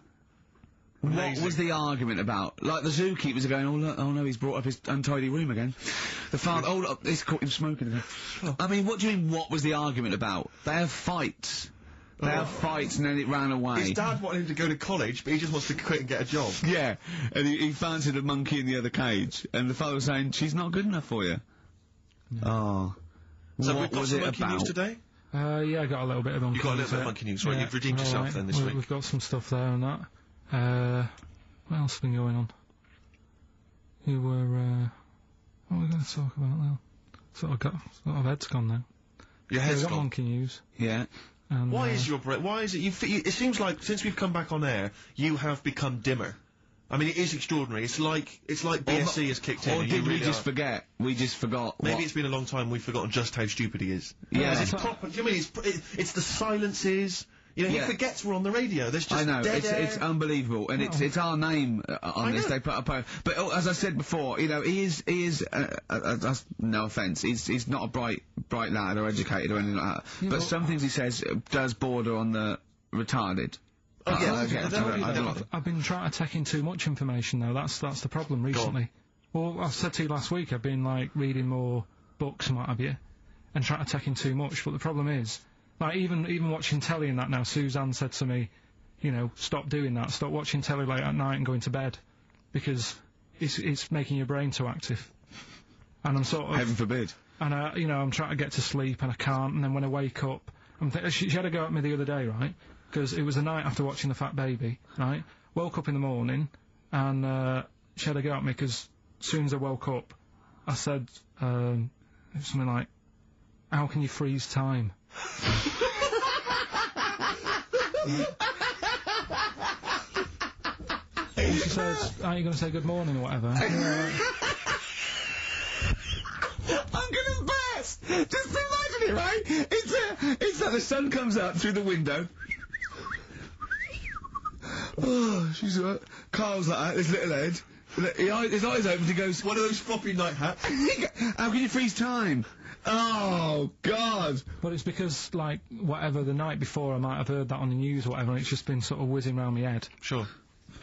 Amazing. What was the argument about? Like, the zookeepers are going, "Oh, look, oh no, he's brought up his untidy room again." The father, "Oh, look, he's caught him smoking again." I mean, what do you mean, what was the argument about? They have fights. They have fights, and then it ran away. His dad wanted him to go to college, but he just wants to quit and get a job. Yeah, and he fancied a monkey in the other cage, and the father was saying, "She's not good enough for you." No. Oh. So we've got some Monkey News today? Yeah, I got a little bit of Monkey News. You got a little bit of Monkey News, right? You've redeemed yourself then this week. We've got some stuff there and that. What else has been going on? What are we going to talk about now? Sort of head's gone now. Your head's gone? Monkey News. Yeah. And, why is it it seems like since we've come back on air, you have become dimmer. I mean, it is extraordinary. It's like BSC has kicked in. Or did we just forget? We just forgot. Maybe it's been a long time. We've forgotten just how stupid he is. Yeah. It's proper. Do you mean it's the silences? You know, he forgets we're on the radio. There's just I know, dead air. It's unbelievable, and it's our name on this. They put up but as I said before, you know, he is no offence, he's not a bright lad or educated or anything like that. Yeah, but some things he says does border on the retarded. Oh, I've been trying to take in too much information though. That's the problem recently. Well, I said to you last week, I've been like reading more books and what have you, and trying to take in too much. But the problem is, like even watching telly and that now, Suzanne said to me, you know, stop doing that. Stop watching telly late at night and going to bed, because it's making your brain too active. And I'm sort of heaven forbid. And you know, I'm trying to get to sleep and I can't. And then when I wake up, she had a go at me the other day, right? Because it was the night after watching The Fat Baby, right? Woke up in the morning, and she had a go at me because as soon as I woke up, I said, It was something like, how can you freeze time? And she says, are you going to say good morning or whatever? I'm gonna burst! Just imagine it, right? It's like the sun comes up through the window. Oh, she's Carl's like that, his little head. His eyes open, he goes, One of those floppy night hats. how can you freeze time? Oh, God! But it's because, like, whatever, the night before I might have heard that on the news or whatever, and it's just been sort of whizzing round my head. Sure.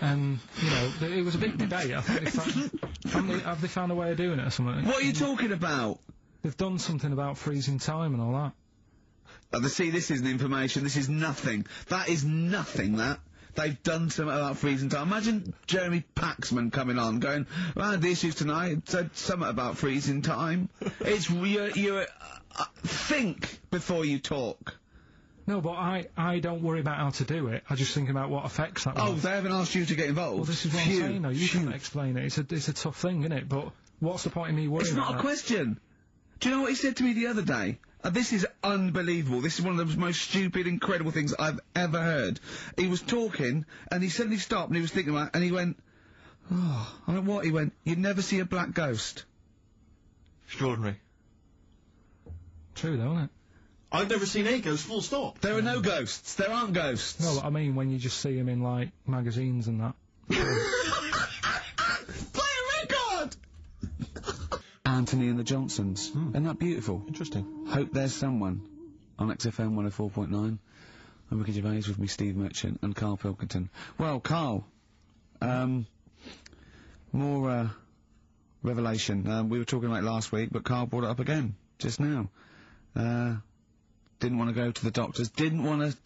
And, you know, it was a big debate. I think have they found a way of doing it or something? What are you talking about? They've done something about freezing time and all that. See, this isn't information, this is nothing. That is nothing, that. They've done something about freezing time. Imagine Jeremy Paxman coming on, going, well, the issues tonight said something about freezing time. It's, think before you talk. No, but I don't worry about how to do it. I just think about what effects that will Oh, have. they haven't asked you to get involved? Well, this is what I'm saying, though. You can't explain it. It's a tough thing, isn't it? But what's the point in me worrying It's about not a question. Do you know what he said to me the other day? This is unbelievable. This is one of the most stupid, incredible things I've ever heard. He was talking, and he suddenly stopped, and he was thinking about it, and he went, oh, I don't know what, he went, you'd never see a black ghost. Extraordinary. True, though, isn't it? I've never seen a ghost, full stop. There are no ghosts. There aren't ghosts. No, I mean when you just see them in, like, magazines and that. Play a record! Anthony and the Johnsons. Isn't that beautiful? Interesting. Hope There's Someone on XFM 104.9. I'm Ricky Gervais with me, Steve Merchant and Carl Pilkington. Well, Carl, more revelation. We were talking about it last week, but Carl brought it up again just now. Didn't want to go to the doctors, didn't want to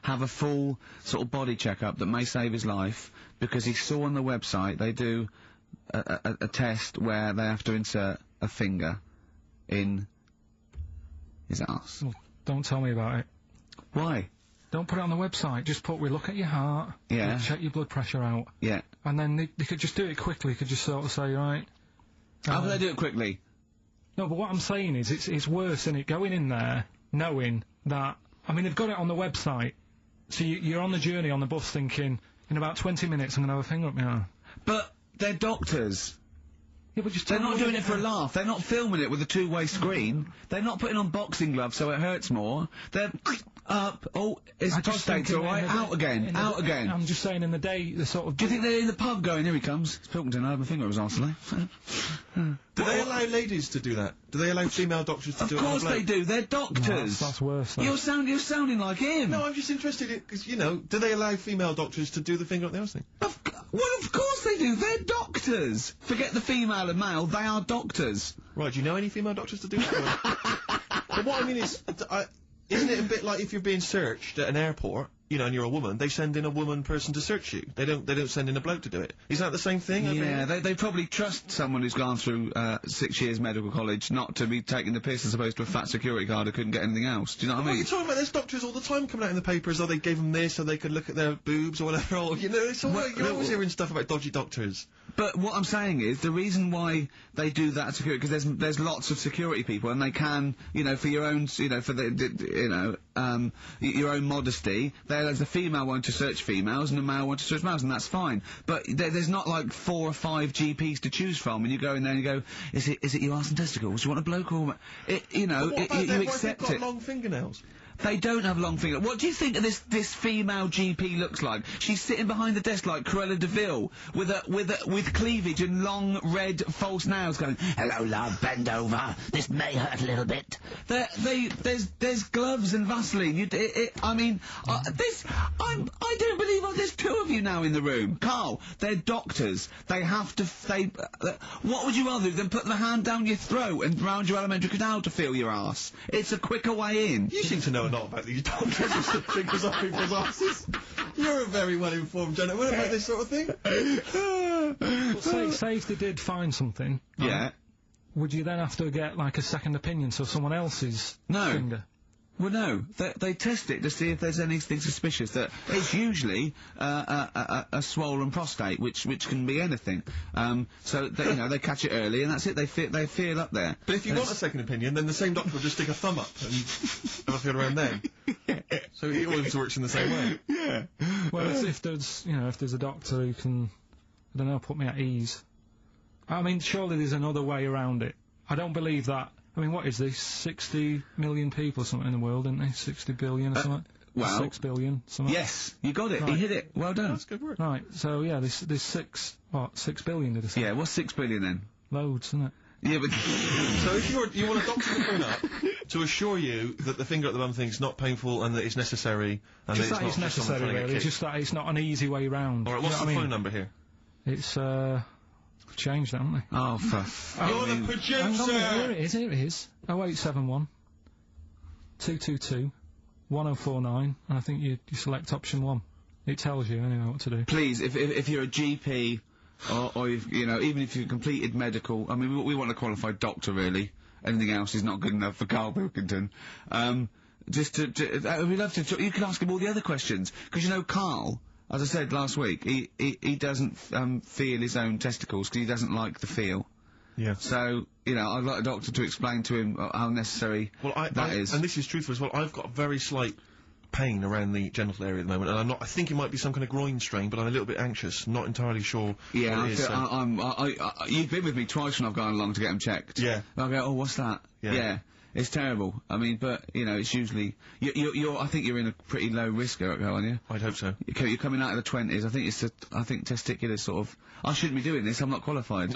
have a full sort of body checkup that may save his life, because he saw on the website they do a test where they have to insert a finger in his arse. Well, don't tell me about it. Why? Don't put it on the website. Just put, we look at your heart. Yeah. We'll check your blood pressure out. Yeah. And then they could just do it quickly. Could just sort of say, right. How can they do it quickly? No, but what I'm saying is, it's worse, isn't it? Going in there, knowing that, I mean, they've got it on the website. So you're on the journey on the bus thinking, in about 20 minutes I'm going to have a finger up my arm. But they're doctors. Yeah, but just They're not doing it for a laugh. They're not filming it with a two-way screen. They're not putting on boxing gloves so it hurts more. They're up. Oh, his prostate's all right. Out again. Out again. I'm just saying, in the day, the sort of. Do you think they're in the pub going, here he comes? It's Pilkington, I had my finger up his arse today. Do they allow ladies to do that? Do they allow female doctors to do it? Of course they do. They're doctors. No, that's worse. Though. You're sounding like him. No, I'm just interested in, because, you know, do they allow female doctors to do the finger up the arse thing? Well, of course they do. They're doctors. Forget the female and male. They are doctors. Right, do you know any female doctors to do that? But what I mean is, isn't it a bit like if you're being searched at an airport, you know, and you're a woman, they send in a woman person to search you. They don't send in a bloke to do it. Is that the same thing? Yeah, they probably trust someone who's gone through 6 years medical college not to be taking the piss as opposed to a fat security guard who couldn't get anything else. Do you know what I mean? You're talking about there's doctors all the time coming out in the papers, or they gave them this so they could look at their boobs or whatever, or, you know, it's all you're always hearing stuff about dodgy doctors. But what I'm saying is, the reason why they do that security, because there's lots of security people, and they can, you know, for your own, you know, for your own modesty, there's a female one to search females and a male one to search males, and that's fine. But there's not like 4 or 5 GPs to choose from, and you go in there and you go, is it your arse and testicles? Do you want a bloke or you know, But what about you accept got it. long fingernails? They don't have long fingers. What do you think this female GP looks like? She's sitting behind the desk like Cruella de Vil with cleavage and long red false nails, going, "Hello, love, bend over. This may hurt a little bit." There's gloves and Vaseline. I don't believe there's 2 of you now in the room, Carl. They're doctors. They have to. What would you rather do than put the hand down your throat and round your alimentary canal to feel your arse? It's a quicker way in. You seem to know a lot about these doctors who stick fingers up people's asses. You're a very well-informed gentleman about this sort of thing. Well, say if they did find something. Yeah. Would you then have to get, like, a second opinion, so someone else's finger? Well, no, they test it to see if there's anything suspicious. That it's usually a swollen prostate, which can be anything. So they, they catch it early, and that's it. They feel up there. But if you want a second opinion, then the same doctor will just stick a thumb up and have a feel around then. So it always works in the same way. Yeah. Well, if there's a doctor who can, I don't know, put me at ease. I mean, surely there's another way around it. I don't believe that. I mean, what is this? 60 million people or something in the world, isn't there? 60 billion or something? Well... 6 billion, something? Yes, you got it. Right. You hit it. Well done. That's good work. Right, so yeah, there's 6 billion, did I say? Yeah, what's 6 billion then? Loads, isn't it? Yeah, but... So if you want a doctor to phone up to assure you that the finger at the bum thing's not painful and that it's necessary, and Just that that it's it's not just someone necessary, trying to really. get Just that it's not an easy way round. All right, You what's know the what I phone mean? number here? It's, we've changed, haven't we? Oh, for... You're the Hang on, producer! here it is. 0871 222 1049, and I think you select option 1. It tells you anyway what to do. Please, if you're a GP, or if, even if you've completed medical, I mean, we want a qualified doctor, really. Anything else is not good enough for Carl Pilkington. We'd love to, you can ask him all the other questions, because Carl, as I said last week, he doesn't, feel his own testicles, because he doesn't like the feel. Yeah. So, I'd like a doctor to explain to him how necessary that is. And this is truthful as well, I've got a very slight pain around the genital area at the moment, and I think it might be some kind of groin strain, but I'm a little bit anxious, not entirely sure Yeah, what it is. you've been with me twice when I've gone along to get them checked. Yeah. And I'll go, oh, what's that? Yeah. It's terrible. I mean, but, it's usually... I think you're in a pretty low risk, aren't you? I'd hope so. You're coming out of the 20s. I think testicular sort of... I shouldn't be doing this, I'm not qualified.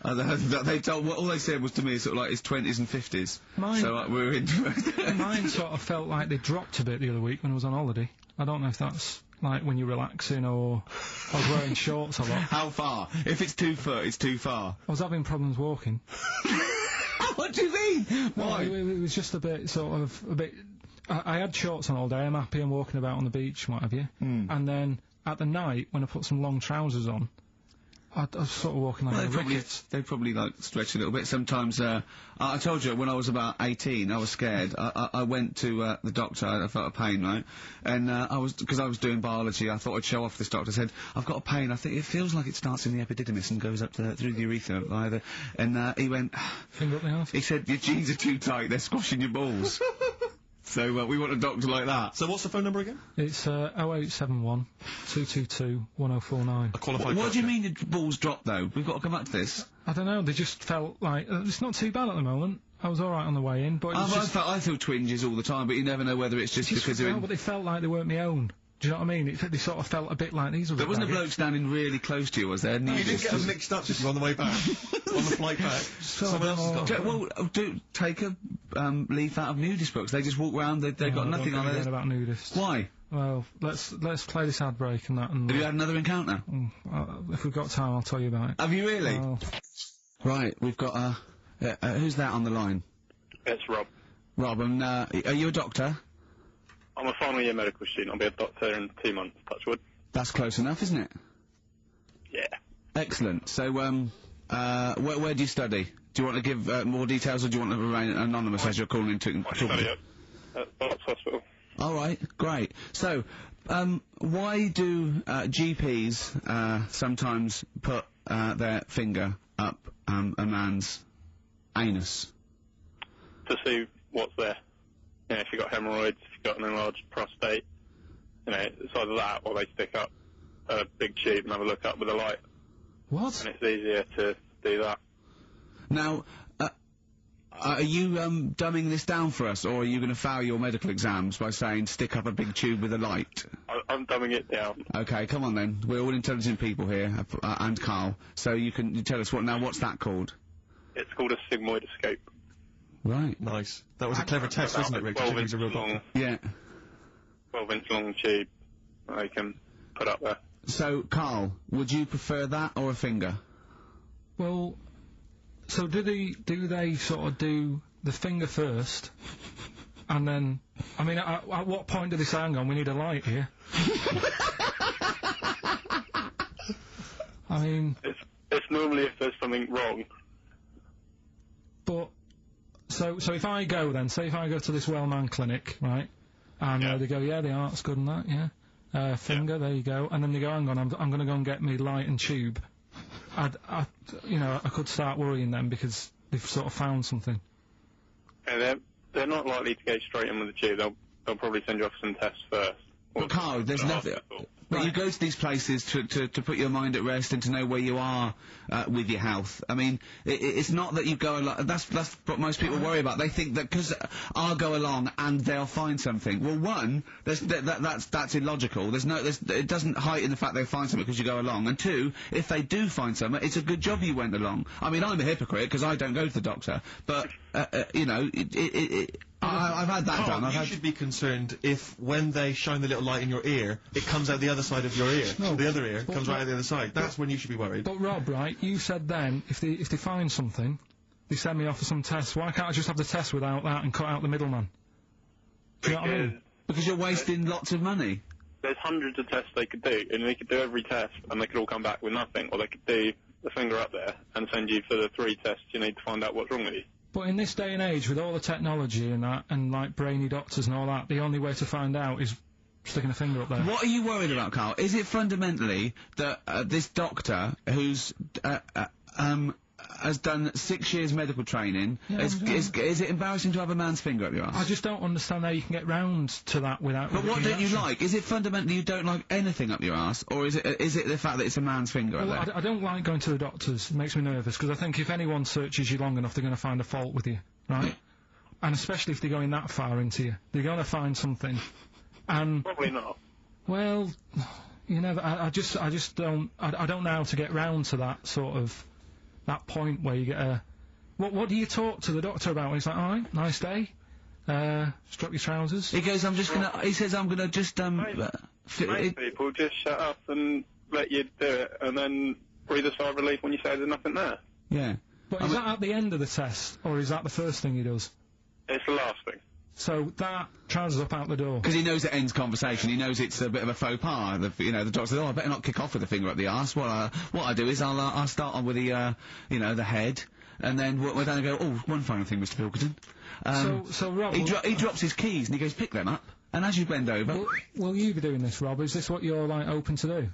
All they said was to me sort of like his 20s and 50s. So we're in... Mine sort of felt like they dropped a bit the other week when I was on holiday. I don't know if that's like when you're relaxing or I was wearing shorts a lot. How far? If it's 2 foot, it's too far. I was having problems walking. What do you mean? Why? No, it was just a bit. I had shorts on all day. I'm happy. I'm walking about on the beach, what have you. And then at the night, when I put some long trousers on, I was sort of walking like a ricket. They probably like stretch a little bit. Sometimes, I told you when I was about 18, I was scared. I went to the doctor. I felt a pain, right? And because I was doing biology, I thought I'd show off this doctor. I said, I've got a pain. I think it feels like it starts in the epididymis and goes up through the urethra either. And he went, finger up the arse. He said, your jeans are too tight. They're squashing your balls. So we want a doctor like that. So what's the phone number again? It's 0871 222 1049. A qualified What do you doctor. mean your balls dropped, though? We've got to come back to this. I don't know, they just felt like... it's not too bad at the moment. I was alright on the way in, but it was just... I feel twinges all the time, but you never know whether it's just because they're in... but they felt like they weren't my own. Do you know what I mean? They sort of felt a bit like these. There wasn't a bloke standing really close to you, was there? You didn't get them mixed up just on the way back. On the flight back. Someone else has got Well, take a leaf out of nudist books. They just walk round, they've got nothing on it. About nudists. Why? Well, let's play this ad break and that. And have you had another encounter? If we've got time, I'll tell you about it. Have you really? Well, right, we've got who's that on the line? It's Rob. Rob, and are you a doctor? I'm a final year medical student. I'll be a doctor in 2 months, touch wood. That's close enough, isn't it? Yeah. Excellent. So, where do you study? Do you want to give more details, or do you want to remain anonymous as you're calling into... I study at Barts Hospital. All right, great. So, why do GPs sometimes put their finger up a man's anus? To see what's there. If you've got hemorrhoids, if you've got an enlarged prostate, it's either that or they stick up a big tube and have a look up with a light. what? And it's easier to do that. Now, are you dumbing this down for us, or are you going to fail your medical exams by saying stick up a big tube with a light? I'm dumbing it down. Okay, come on then. We're all intelligent people here, and Carl. So you tell us what's that called? It's called a sigmoidoscope. Right. Nice. That was a clever test, wasn't it, Rick? 12 He's a real doctor. Yeah. 12-inch long tube that they can put up there. So, Carl, would you prefer that or a finger? Well, so do they sort of do the finger first, and then... I mean, at what point do they say, hang on, we need a light here? I mean... It's normally if there's something wrong. But... So if I go then, say if I go to this well-known clinic, right, and they go, yeah, the art's good and that, yeah, finger, there you go, and then they go, hang on, I'm going to go and get me light and tube. I could start worrying then because they've sort of found something. Yeah, they're not likely to go straight in with the tube. They'll probably send you off some tests first. But Carl, there's nothing. But you go to these places to put your mind at rest and to know where you are with your health. I mean, it's not that you go along. That's what most people worry about. They think that because I'll go along and they'll find something. Well, one, that's illogical. It doesn't heighten the fact they'll find something because you go along. And two, if they do find something, it's a good job you went along. I mean, I'm a hypocrite because I don't go to the doctor. But I've had that done. You should be concerned if, when they shine the little light in your ear, it comes out the other side of your ear. No, the other ear comes right out the other side. That's when you should be worried. But Rob, right, you said then, if they find something, they send me off for some tests. Why can't I just have the test without that and cut out the middleman? Do you know what I mean? Because you're wasting lots of money. There's hundreds of tests they could do, and they could do every test, and they could all come back with nothing. Or they could do the finger up there and send you for the 3 tests you need to find out what's wrong with you. But in this day and age, with all the technology and that, and like brainy doctors and all that, the only way to find out is sticking a finger up there. What are you worried about, Carl? Is it fundamentally that this doctor who's has done 6 years medical training, is it embarrassing to have a man's finger up your ass? I just don't understand how you can get round to that without... But what don't you like? Is it fundamentally you don't like anything up your ass, or is it the fact that it's a man's finger up there? I don't like going to the doctors. It makes me nervous, because I think if anyone searches you long enough, they're going to find a fault with you, right? And especially if they're going that far into you. They're going to find something. And... Probably not. Well, you know, I just don't... I don't know how to get round to that sort of... that point where you get a... What do you talk to the doctor about? He's like, alright, nice day. Strap your trousers. He goes, he says, I'm gonna just, Most people just shut up and let you do it, and then breathe a sigh of relief when you say there's nothing there. Yeah. But is that at the end of the test, or is that the first thing he does? It's the last thing. So that trousers up out the door. Because he knows it ends conversation. He knows it's a bit of a faux pas. The doctor says, "Oh, I better not kick off with the finger up the arse." What I do is I'll start on with the the head, and then we're going to go. Oh, one final thing, Mr. Pilkington. So Rob, he drops his keys and he goes, "Pick them up." And as you bend over, will you be doing this, Rob? Is this what you're like open to do?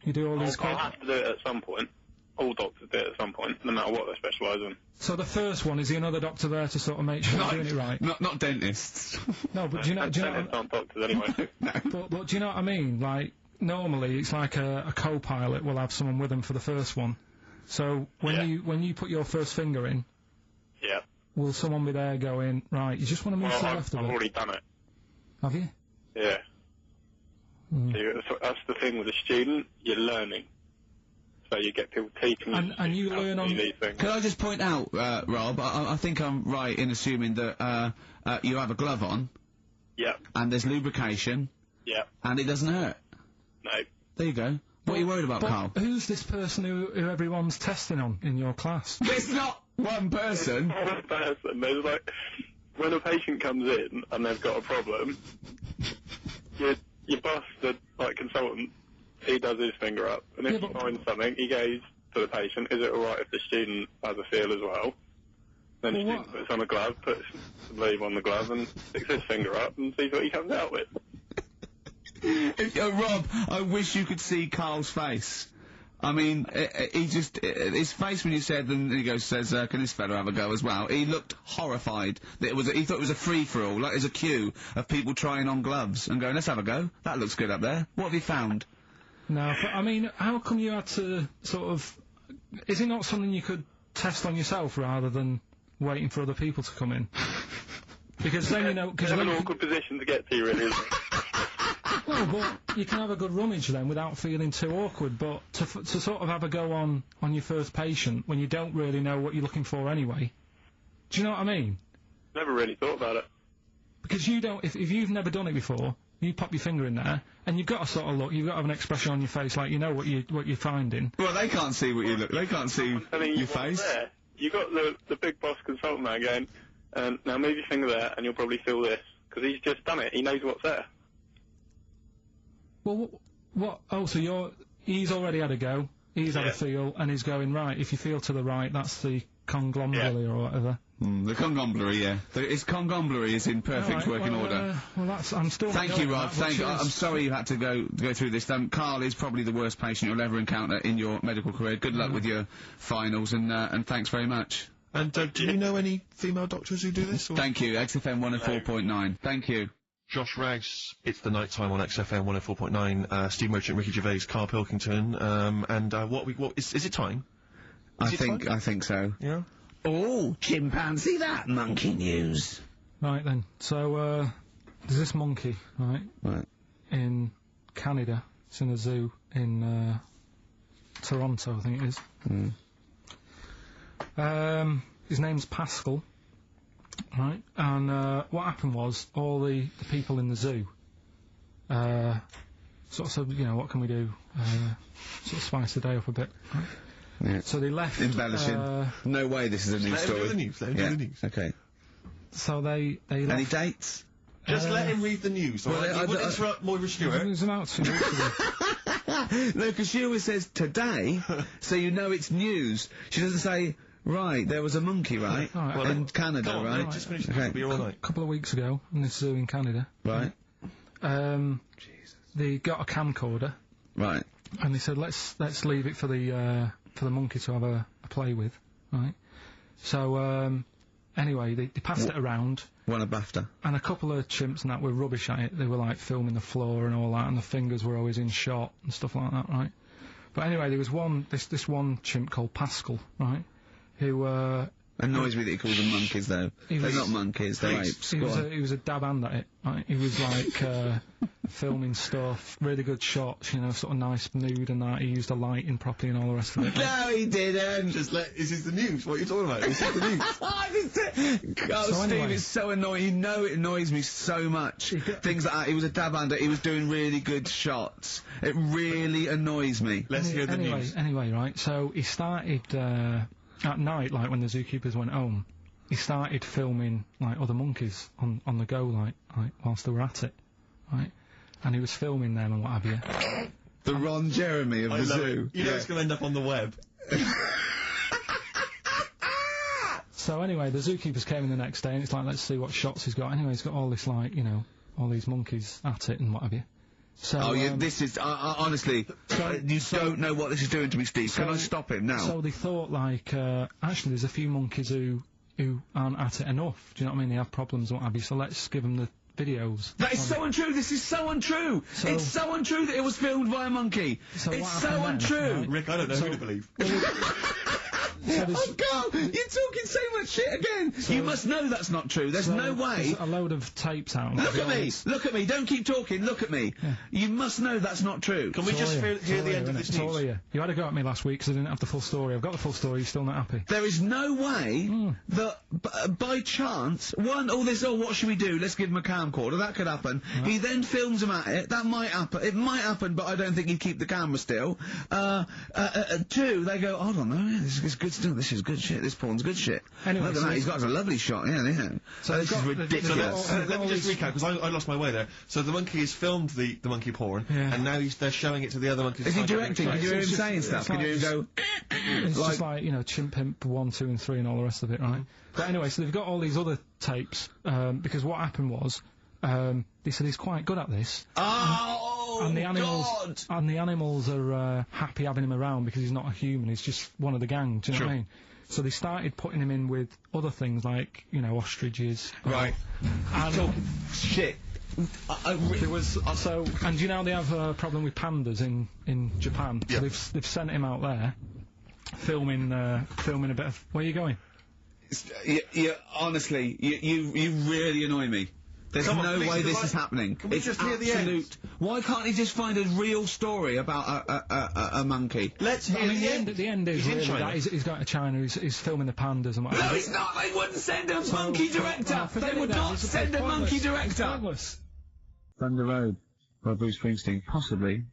You do all these. I'll have to do it at some point. All doctors do it at some point, no matter what they specialise in. So the first one, is he another doctor there to sort of make sure you're doing it right? Not dentists. No, but do you know? Dentists aren't doctors anyway. No. But do you know what I mean? Like, normally it's like a co-pilot will have someone with them for the first one. So when you put your first finger in, will someone be there going, right, you just want to move to the left of it? I've already done it. Have you? Yeah. So that's the thing with a student, you're learning. So you get people teaching you. And you learn on... these things. Can I just point out, Rob, I think I'm right in assuming that you have a glove on. Yeah. And there's lubrication. Yeah. And it doesn't hurt. No. There you go. What are you worried about, Carl? Who's this person who everyone's testing on in your class? It's not one person. It's not one person. There's like, when a patient comes in and they've got a problem, your boss, the consultant, he does his finger up, and if he finds something, he goes to the patient, is it alright if the student has a feel as well? Then the student puts on a glove, puts the leave on the glove, and sticks his finger up, and sees what he comes out with. Rob, I wish you could see Carl's face. I mean, his face when you said, and he says, can this fella have a go as well? He looked horrified. He thought it was a free-for-all, like there's a queue of people trying on gloves and going, let's have a go. That looks good up there. What have you found? No, but I mean, how come you had to sort of... Is it not something you could test on yourself rather than waiting for other people to come in? Because then, you know... It's an awkward position to get to, really, isn't it? Well, but you can have a good rummage then without feeling too awkward, but to sort of have a go on your first patient when you don't really know what you're looking for anyway. Do you know what I mean? Never really thought about it. Because you don't... If you've never done it before... You pop your finger in there, and you've got to sort of look. You've got to have an expression on your face, like you know what you're finding. Well, they can't see what you look. They can't see your face. There. You got the big boss consultant there going, now move your finger there, and you'll probably feel this because he's just done it. He knows what's there. Well, what? Oh, so he's already had a go. He's had a feel, and he's going right. If you feel to the right, that's the conglomerate or whatever. The conglomerate, yeah. It's conglomerate is in perfect working order. Well, I'm still. Thank you, Rod. I'm sorry you had to go through this. Carl is probably the worst patient you'll ever encounter in your medical career. Good luck with your finals, and thanks very much. And do you know any female doctors who do this? Or? Thank you, XFM 104.9. Thank you. Josh Rags, it's the night time on XFM 104.9. Steve Merchant, Ricky Gervais, Carl Pilkington, and what is it time? I think so. Yeah. Oh, chimpanzee, that monkey news. Right then. So there's this monkey, right? Right. In Canada. It's in a zoo in Toronto, I think it is. His name's Pascal. Right, and what happened was all the people in the zoo sort of said, you know, what can we do? Sort of spice the day up a bit. Right? Yeah. So they left. Embellishing. No way this is a news story. Let him do the news. Okay. So they left. Any dates? Just let him read the news. All right? You wouldn't interrupt Moira Stewart. It was about 2 weeks ago. No, because she always says today, so you know it's news. She doesn't say. Right, there was a monkey, right? Right. In Canada, on, right? Just finish the Okay. It'll be all night. A couple of weeks ago in this zoo in Canada. Right. Jesus. They got a camcorder. Right. And they said, let's leave it for the monkey to have a play with, right? So anyway, they passed it around. Won a BAFTA. And a couple of chimps and that were rubbish at it. They were like filming the floor and all that, and the fingers were always in shot and stuff like that, right? But anyway, there was this one chimp called Pascal, right? Who annoys me that he calls them monkeys, though. They're not monkeys, they're apes. He was a dab hand at it, right? He was like filming stuff, really good shots, you know, sort of nice mood and that. He used the lighting properly and all the rest of it. No, he didn't! Is this the news? What are you talking about? Is this the news? God, So Steve anyway. is so annoying. You know it annoys me so much. Things like that. He was a dab hand. He was doing really good shots. It really annoys me. Let's hear the news. Anyway, right, so he started, at night, like when the zookeepers went home, he started filming, like, other monkeys on the go, like, whilst they were at it, right? And he was filming them and what have you. The Ron Jeremy of the zoo. You know it's going to end up on the web. So anyway, the zookeepers came in the next day and it's like, let's see what shots he's got. Anyway, he's got all this, like, you know, all these monkeys at it and what have you. So, this is, honestly, you don't know what this is doing to me, Steve. Can I stop him now? So they thought, like, actually there's a few monkeys who aren't at it enough. Do you know what I mean? They have problems and what have you, so let's give them the videos. That is so untrue. This is so untrue. It's so untrue that it was filmed by a monkey. So it's what so happened then, untrue. right? Rick, I don't know who to believe. Oh, God, you're talking so much shit again. You must know that's not true. There's no way. There's a load of tapes out. Look at me. Look at me. Don't keep talking. Look at me. Yeah. You must know that's not true. Can we just hear the end of this news? You had a go at me last week because I didn't have the full story. I've got the full story. You're still not happy. There is no way that, by chance, what should we do? Let's give him a camcorder. That could happen. Right. He then films him at it. That might happen. It might happen, but I don't think he'd keep the camera still. Two, they go, hold on, no, this is good still. This is good shit. This porn's good shit. Anyway, look at that. He's got a lovely shot. Yeah. So this is ridiculous. Let me just recap, because I lost my way there. So the monkey has filmed the monkey porn, and now they're showing it to the other monkeys. Is he directing? Can you hear him saying stuff? Can you hear him go... It's just like, you know, Chimp Pimp 1, 2 and 3 and all the rest of it, right? But anyway, so they've got all these other tapes, because what happened was, they said he's quite good at this. And the animals are happy having him around because he's not a human, he's just one of the gang, do you know what I mean? So they started putting him in with other things like, you know, ostriches. Right. And shit. There was and you know they have a problem with pandas in Japan. Yeah. So they've sent him out there, filming a bit of. Where are you going? Honestly, you really annoy me. There's no way this is happening. Can we it's just hear the end? Why can't he just find a real story about a monkey? Let's hear the end. The end is really that he's going to China. He's filming the pandas and whatever. No, he's not. They wouldn't send a monkey director. They would not send a monkey director. Thunder Road by Bruce Springsteen, possibly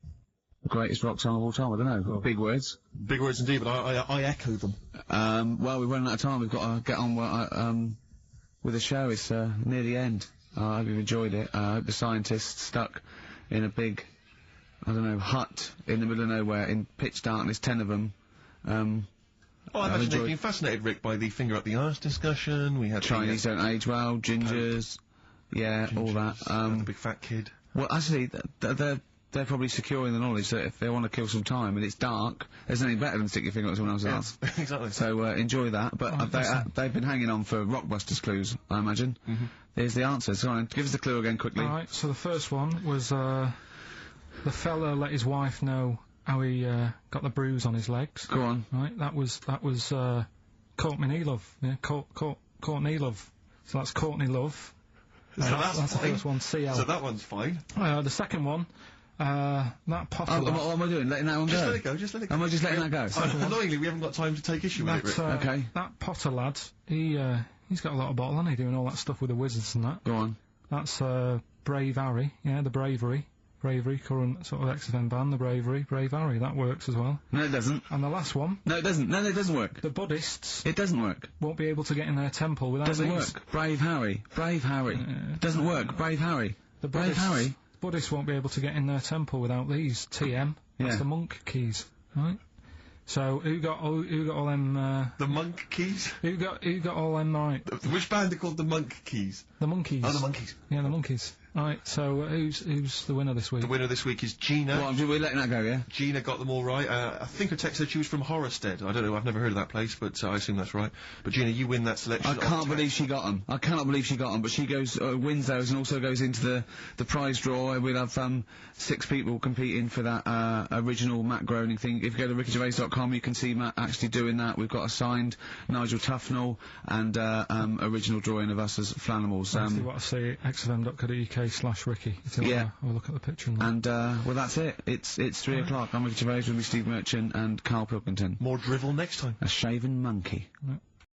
the greatest rock song of all time. I don't know. Big words. Big words indeed, but I echo them. Well, we're running out of time. We've got to get on with the show. It's near the end. I hope you've enjoyed it. I hope the scientists stuck in a big, I don't know, hut in the middle of nowhere in pitch darkness, 10 of them. Oh, I imagine they've been fascinated, Rick, by the finger up the arse discussion. We had Chinese don't age well, gingers, all that. The big fat kid. Well, actually, they're probably secure in the knowledge that if they want to kill some time and it's dark, there's nothing better than stick your finger up someone else's arse. Exactly. So enjoy that. But they've been hanging on for Rockbusters clues, I imagine. There's the answer. So give us the clue again quickly. All right. So the first one was the fella let his wife know how he got the bruise on his legs. Go on. Right. That was Courtney Love. Yeah. Courtney Love. So that's Courtney Love. So that's the first one. CL. So that one's fine. The second one. That Potter. What am I doing? Letting that one go? Just let it go. Just let it go. Am I just letting that go? Annoyingly, we haven't got time to take issue with it, Rick. Okay. That Potter lad. He's got a lot of bottle, hasn't he? Doing all that stuff with the wizards and that. Go on. That's Brave Harry. Yeah, the Bravery, current sort of XFM band, the Brave Harry. That works as well. No, it doesn't. And the last one. No, it doesn't. No, it doesn't work. The Buddhists. It doesn't work. Won't be able to get in their temple without Doesn't these. work. Brave Harry. Doesn't work. Brave Harry. The Brave Harry. Buddhists won't be able to get in their temple without these. TM. That's the monk keys, right? So who got all them? The monk keys. Who got all them right? Which band are called the monk keys? The monkeys. Oh, the monkeys. Yeah, the monkeys. Right. So who's the winner this week? The winner this week is Gina. Well, we're letting that go, yeah? Gina got them all right. I think her text said she was from Horrorstead. I don't know, I've never heard of that place, but I assume that's right. But Gina, you win that selection. I can't believe she got them. I cannot believe she got them. But she goes, wins those and also goes into the prize draw. We'll have 6 people competing for that original Matt Groening thing. If you go to rickygervais.com, you can see Matt actually doing that. We've got a signed Nigel Tufnell and original drawing of us as Flanimals. See what I say, xfm.co.uk/Ricky. Have a look at the picture. And well, that's it. It's 3 o'clock. I'm Ricky Gervais with me, Steve Merchant and Carl Pilkington. More drivel next time. A shaven monkey. Right.